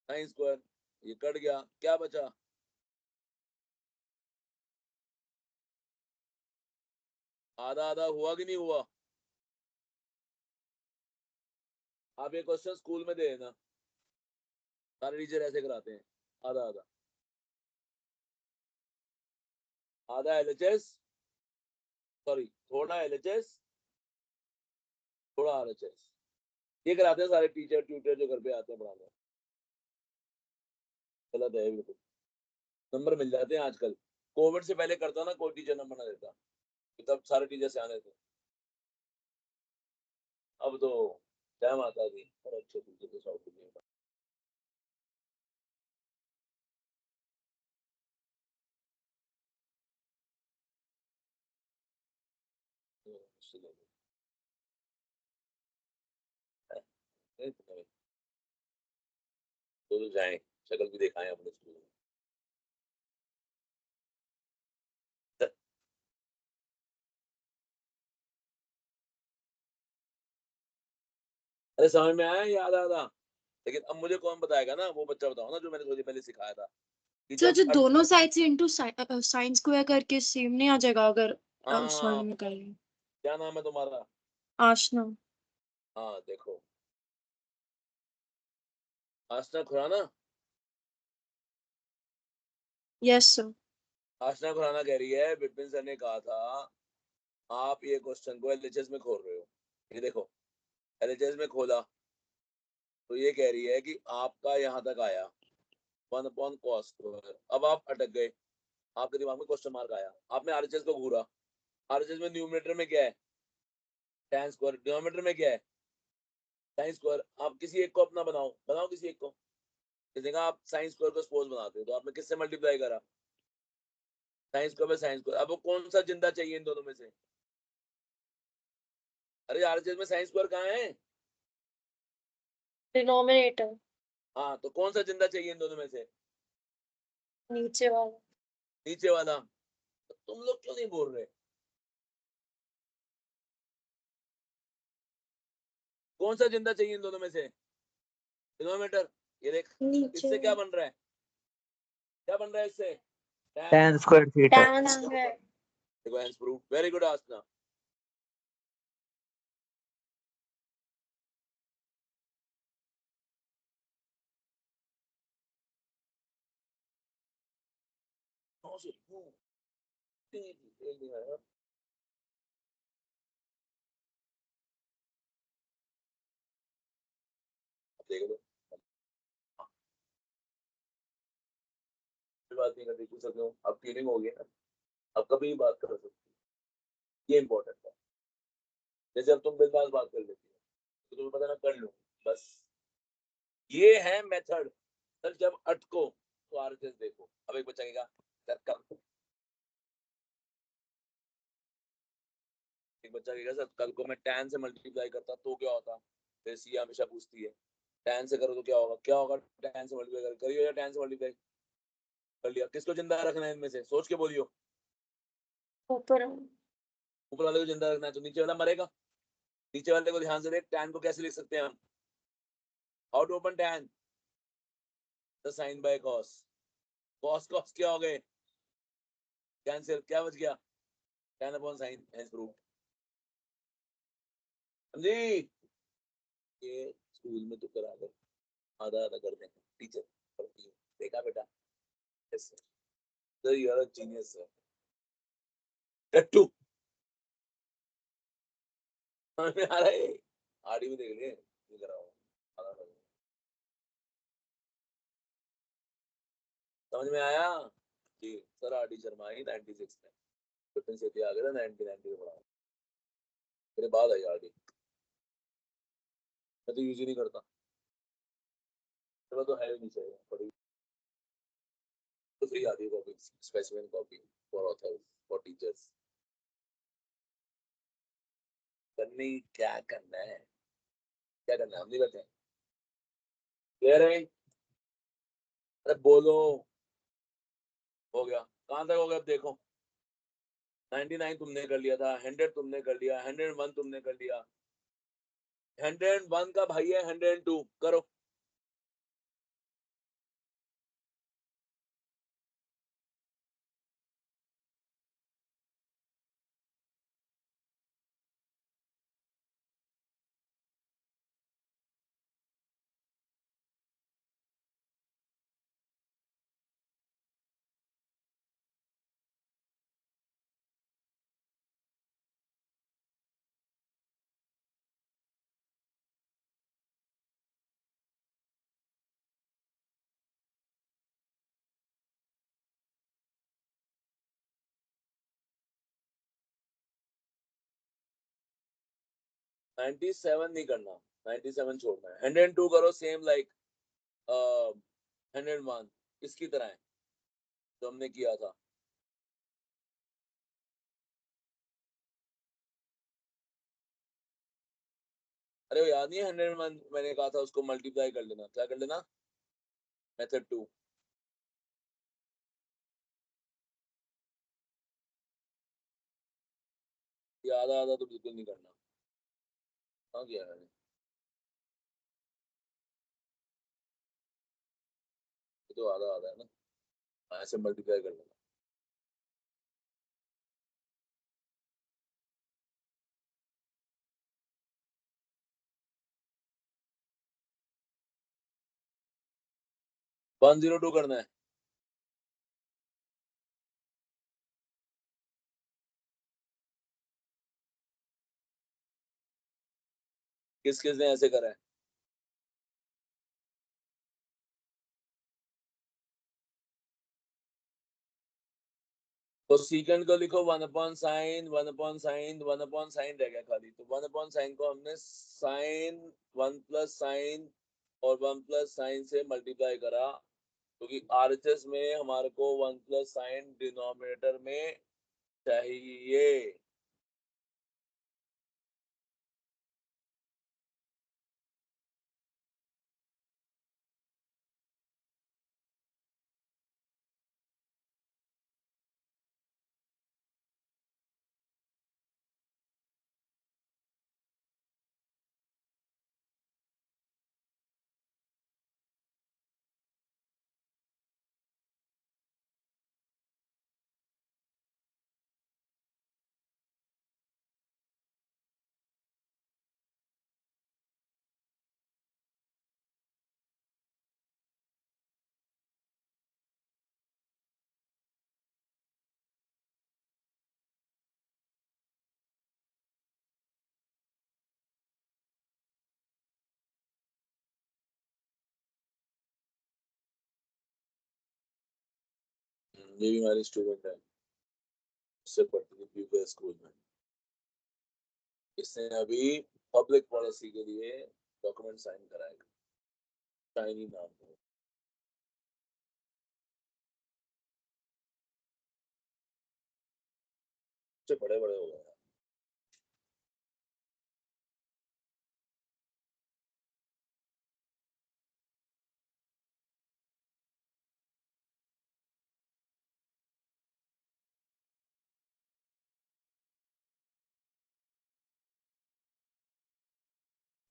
sin square. ये कट गया, क्या बचा? आधा आधा हुआ कि नहीं हुआ? आप ये क्वेश्चन स्कूल में दे देना, सारे टीचर ऐसे कराते हैं। आधा आधा, आधा एलएचएस, सॉरी थोड़ा एलएचएस थोड़ा आरएचएस, ये कराते हैं सारे टीचर ट्यूटर जो घर पे आते हैं पढ़ाने। गलत है बिल्कुल। नंबर मिल जाते हैं आजकल। कोविड से पहले करता ना कोई टीचर नंबर ना देता, तब सारे टीचर से आने थे। अब तो जय माता दी, और अच्छे टीचर तो साउथ इंडियन। तो जाए, शक्ल भी दिखाएं अपने स्कूल में। अरे समझ में आया, याद आया। लेकिन अब मुझे कौन बताएगा ना, वो बच्चा बताओ ना जो मैंने थोड़ी देर पहले सिखाया था कि सर जो जब दोनों साइड से इनटू साइन स्क्वायर करके सेम नहीं आ जाएगा अगर हाँ, सॉल्व में करें? क्या नाम है तुम्हारा? आशना। हाँ देखो, आशना खुराना। Yes sir. आशना खुराना कह रही है विपिन सर ने कहा था आप ये क्वेश्चन को एलएचएस में खोल रहे हो। ये देखो, एलएचएस में खोला तो ये कह रही है कि आपका यहाँ तक आया 1/cos²। अब आप अटक गए, आपके दिमाग में क्वेश्चन मार्क आया, आपने आरएचएस को घूरा। आरएचएस में न्यूमरेटर में क्या है? tan square. डिनोमिनेटर में क्या है? sin square. आप किसी एक को अपना बनाओ, बनाओ किसी एक को। जैसे आप sin स्क्वायर को सपोज बनाते हो तो आपने किससे मल्टीप्लाई करा? sin स्क्वायर पे sin स्क्वायर। अब वो कौन सा जिंदा चाहिए इन दोनों में से? अरे आरएचएस में sin स्क्वायर कहाँ है? डिनोमिनेटर हाँ, तो कौन सा जिंदा चाहिए इन दोनों में से? नीचे वाला। नीचे वाला। तो तुम लोग क्यों नहीं बोल रहे? कौन सा जिंदा चाहिए इन दोनों में से? डिनोमिनेटर। ये देख, नीचे इससे क्या बन रहा है? क्या बन रहा है इससे? tan square theta. tan square. देखो हेंस प्रूफ। वेरी गुड आसना। देख लो, कोई बात नहीं करती, पूछ सकते हो। अब ट्यूनिंग हो गई ना, अब कभी भी बात कर सकते हो। ये इंपॉर्टेंट है। जैसे अब तुम बिंदास बात कर लेती हो तो तुम्हें पता ना, कर लो बस। ये है मेथड। सर जब अटको तो आरएचएस देखो। अब एक बच्चा कहेगा सर कल, एक बच्चा कहेगा सर कल को मैं tan से मल्टीप्लाई करता तो क्या होता? फिर सी हमेशा पूछती है tan से करो तो क्या होगा? क्या होगा tan से मल्टीप्लाई करियो या tan से मल्टीप्लाई कर लिया? किसको जिंदा रखना है इनमें से? सोच के बोलियो। ऊपर ऊपर वाले को जिंदा रखना है तो नीचे वाला मरेगा। नीचे वाले को ध्यान से देख, tan को कैसे लिख सकते हैं हम? How to open tan? The sine by cos। cos cos क्या हो गए? कैंसिल। क्या बच गया? tan upon sin। Hence proof. समझी? ये स्कूल में तो करा कर आधा आधा कर देंगे टीचर करती है। देखा बेटा? Yes sir, you are a genius sir. टट्टू समझ में आ रहा है? आरडी में देख लिए ये करा हुआ आधा आधा। समझ में आया? जी सर, आरडी शर्मा ही 96 में, विपिन सेठी आ गया था 1990 में पढ़ा। मेरे बाद आई आरडी, मैं तो यूज ही नहीं करता। मेरे तो है ही नहीं चाहिए बड़ी। तो फ्री आती है copy, specimen copy for author for teachers. करनी क्या करना है? क्या करना है? हम नहीं बैठे कह रहे। अरे बोलो। हो गया। कहाँ तक हो गया? अब देखो, 99 तुमने कर लिया था, 100 तुमने कर लिया, 101 तुमने कर लिया, 101 का भाई है 102 करो। नाइनटी सेवन नहीं करना, 97 छोड़ना है। 102 करो, सेम लाइक 101 इसकी तरह है जो हमने किया था। अरे वो याद नहीं है 101 मैंने कहा था उसको मल्टीप्लाई कर लेना, क्या कर लेना? मेथड 2। ये आधा आधा तो बिल्कुल नहीं करना। हाँ किया मैंने। तो आधा आधा है ना, ऐसे मल्टीप्लाई कर लेना। वन 102 करना है। किस किस ने ऐसे करा है? तो सीकेंड को लिखो 1/sin 1/sin 1/sin रह गया खाली, तो 1/sin को हमने sin 1+sin और 1+sin से मल्टीप्लाई करा, क्योंकि आरएचएस में हमारे को 1+sin डिनोमिनेटर में चाहिए। ये भी हमारी स्टूडेंट है, उससे पढ़ती थी पीपीएस स्कूल में। इसने अभी पब्लिक पॉलिसी के लिए डॉक्यूमेंट साइन कराएगा, शाइनी नाम है। बड़े बड़े हो गए।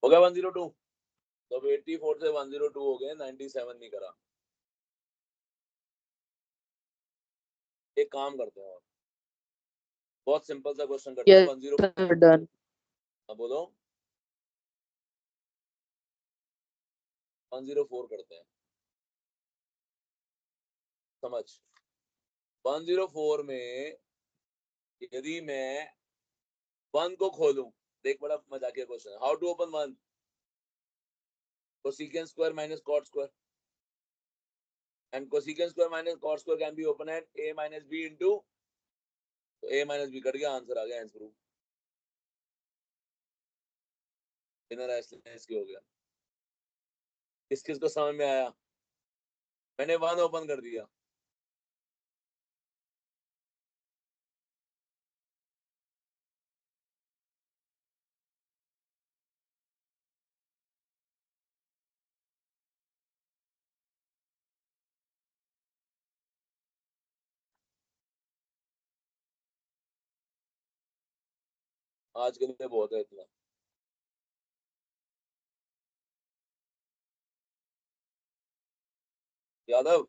हो गया 102, तो अब 84 से 102 हो गए, 97 नहीं करा। एक काम करते हैं और बहुत सिंपल सा क्वेश्चन करते हैं। 104 डन। बोलो 104 करते हैं। समझ 104 में यदि मैं 1 को खोलूं, देख बड़ा मजाकिया क्वेश्चन है। How to open 1? cosecant square minus cot square, and cosecant square minus cot square can be opened at a minus b into, तो a minus b कट गया, आंसर आ गया, हेंस प्रूफ। इनर एसलेस की हो गया। किस किस को समझ में आया? मैंने 1 ओपन कर दिया। आज के लिए बहुत है इतना। यादव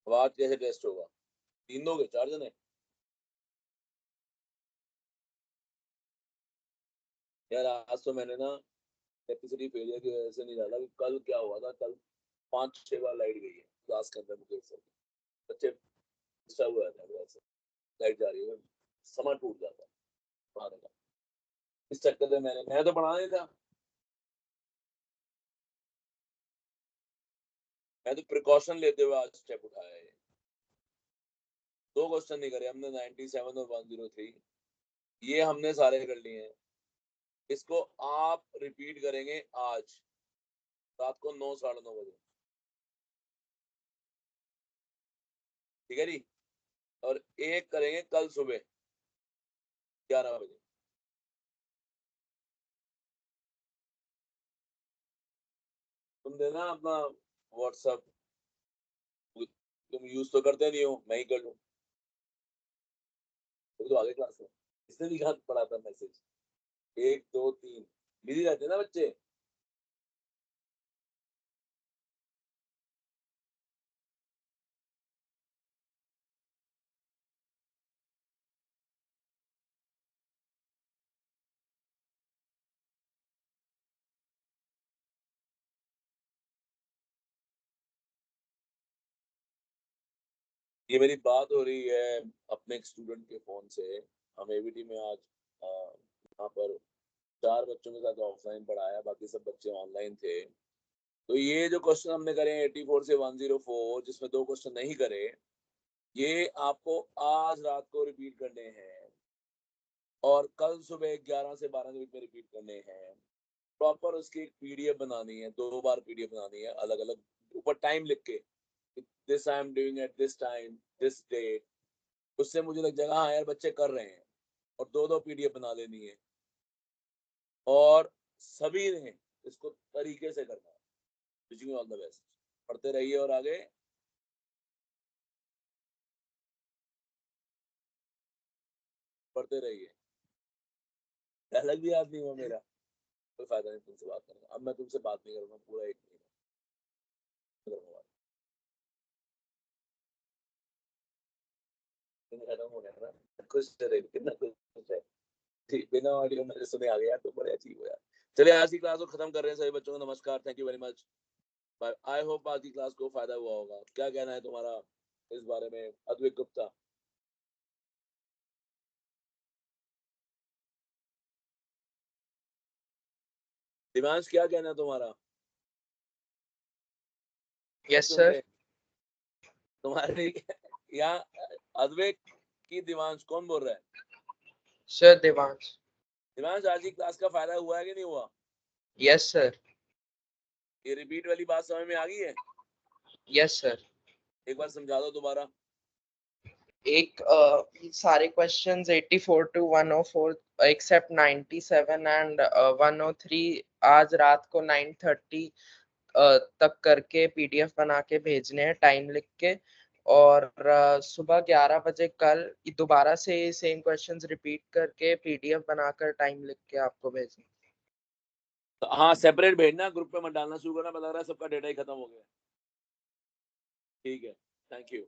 अब आज कैसे टेस्ट होगा? 3 दोगे? 4 जने? यार आज तो मैंने ना कैपेसिटी फेलियर की वजह से नहीं डाला। कल क्या हुआ था, कल 5-6 बार लाइट गई है क्लास के अंदर। मुझे सब बच्चे डिस्टर्ब हो जाते हैं, वैसे लाइट जा रही है, समय टूट जाता है पढ़ाने का। इस चक्कर में मैं तो पढ़ा नहीं था, मैं तो प्रिकॉशन लेते हुए आज स्टेप उठाया है। 2 क्वेश्चन नहीं करे हमने, 97 और 103, ये हमने सारे कर लिए हैं। इसको आप रिपीट करेंगे आज रात को 9 साढ़े 9 बजे, ठीक है जी? और एक करेंगे कल सुबह 11 बजे। तुम देना अपना व्हाट्सएप, तुम यूज तो करते नहीं हो, मैं ही कर लूं तो आगे क्लास में। इसने भी कहा पढ़ा था मैसेज 1 2 3 बिजी रहते हैं ना बच्चे। ये मेरी बात हो रही है अपने एक स्टूडेंट के फोन से। हम एवीटी में आज यहाँ पर 4 बच्चों के साथ ऑफलाइन पढ़ाया, बाकी सब बच्चे ऑनलाइन थे। तो ये जो क्वेश्चन हमने करे 84 से 104, जिसमें 2 क्वेश्चन नहीं करे, ये आपको आज रात को रिपीट करने हैं और कल सुबह 11 से 12 मिनट में रिपीट करने हैं। प्रॉपर उसकी एक पीडीएफ बनानी है, 2 बार पीडीएफ बनानी है, अलग अलग ऊपर टाइम लिख के, this I am doing at this time this date. उससे मुझे लग जाएगा हाँ यार बच्चे कर रहे हैं, और 2 पीडीएफ बना लेनी है और सभी ने इसको तरीके से करना है। Wishing you all the best. पढ़ते रहिए और आगे पढ़ते रहिए। अलग भी याद नहीं हुआ मेरा, कोई फायदा नहीं तुमसे बात करने का। अब मैं तुमसे बात नहीं करूंगा पूरा 1 महीना। खत्म हो गया ना, खुश रहे, कितना खुश है। ठीक, बिना ऑडियो में सुने आ गया तो बड़े अजीब हो यार। चलिए आज की क्लास को खत्म कर रहे हैं। सभी बच्चों को नमस्कार, thank you very much. I hope आज की क्लास को फायदा हुआ होगा। क्या कहना है तुम्हारा इस बारे में अद्वैत गुप्ता? दिमांश क्या कहना है तुम्हारा? यस सुन सर। रहे? तुम्हारी यहाँ अद्वैत की दिमांश कौन बोल रहा है? सर देवांश। दिमांश आज की क्लास का फायदा हुआ है कि नहीं हुआ? Yes sir. ये रिपीट वाली बात समझ में आ गई है? Yes sir. एक बार समझा दो दोबारा। एक सारे क्वेश्चंस 84 to 104 एक्सेप्ट 97 एंड 103 आज रात को 9:30 तक करके पीडीएफ बना के भेजने हैं टाइम लिख के, और सुबह 11 बजे कल दोबारा से सेम क्वेश्चंस रिपीट करके पीडीएफ बनाकर टाइम लिख के आपको भेजने। तो हाँ सेपरेट भेजना, ग्रुप पे मत डालना। शुरू करना, पता लग रहा है सबका डेटा ही खत्म हो गया। ठीक है, थैंक यू।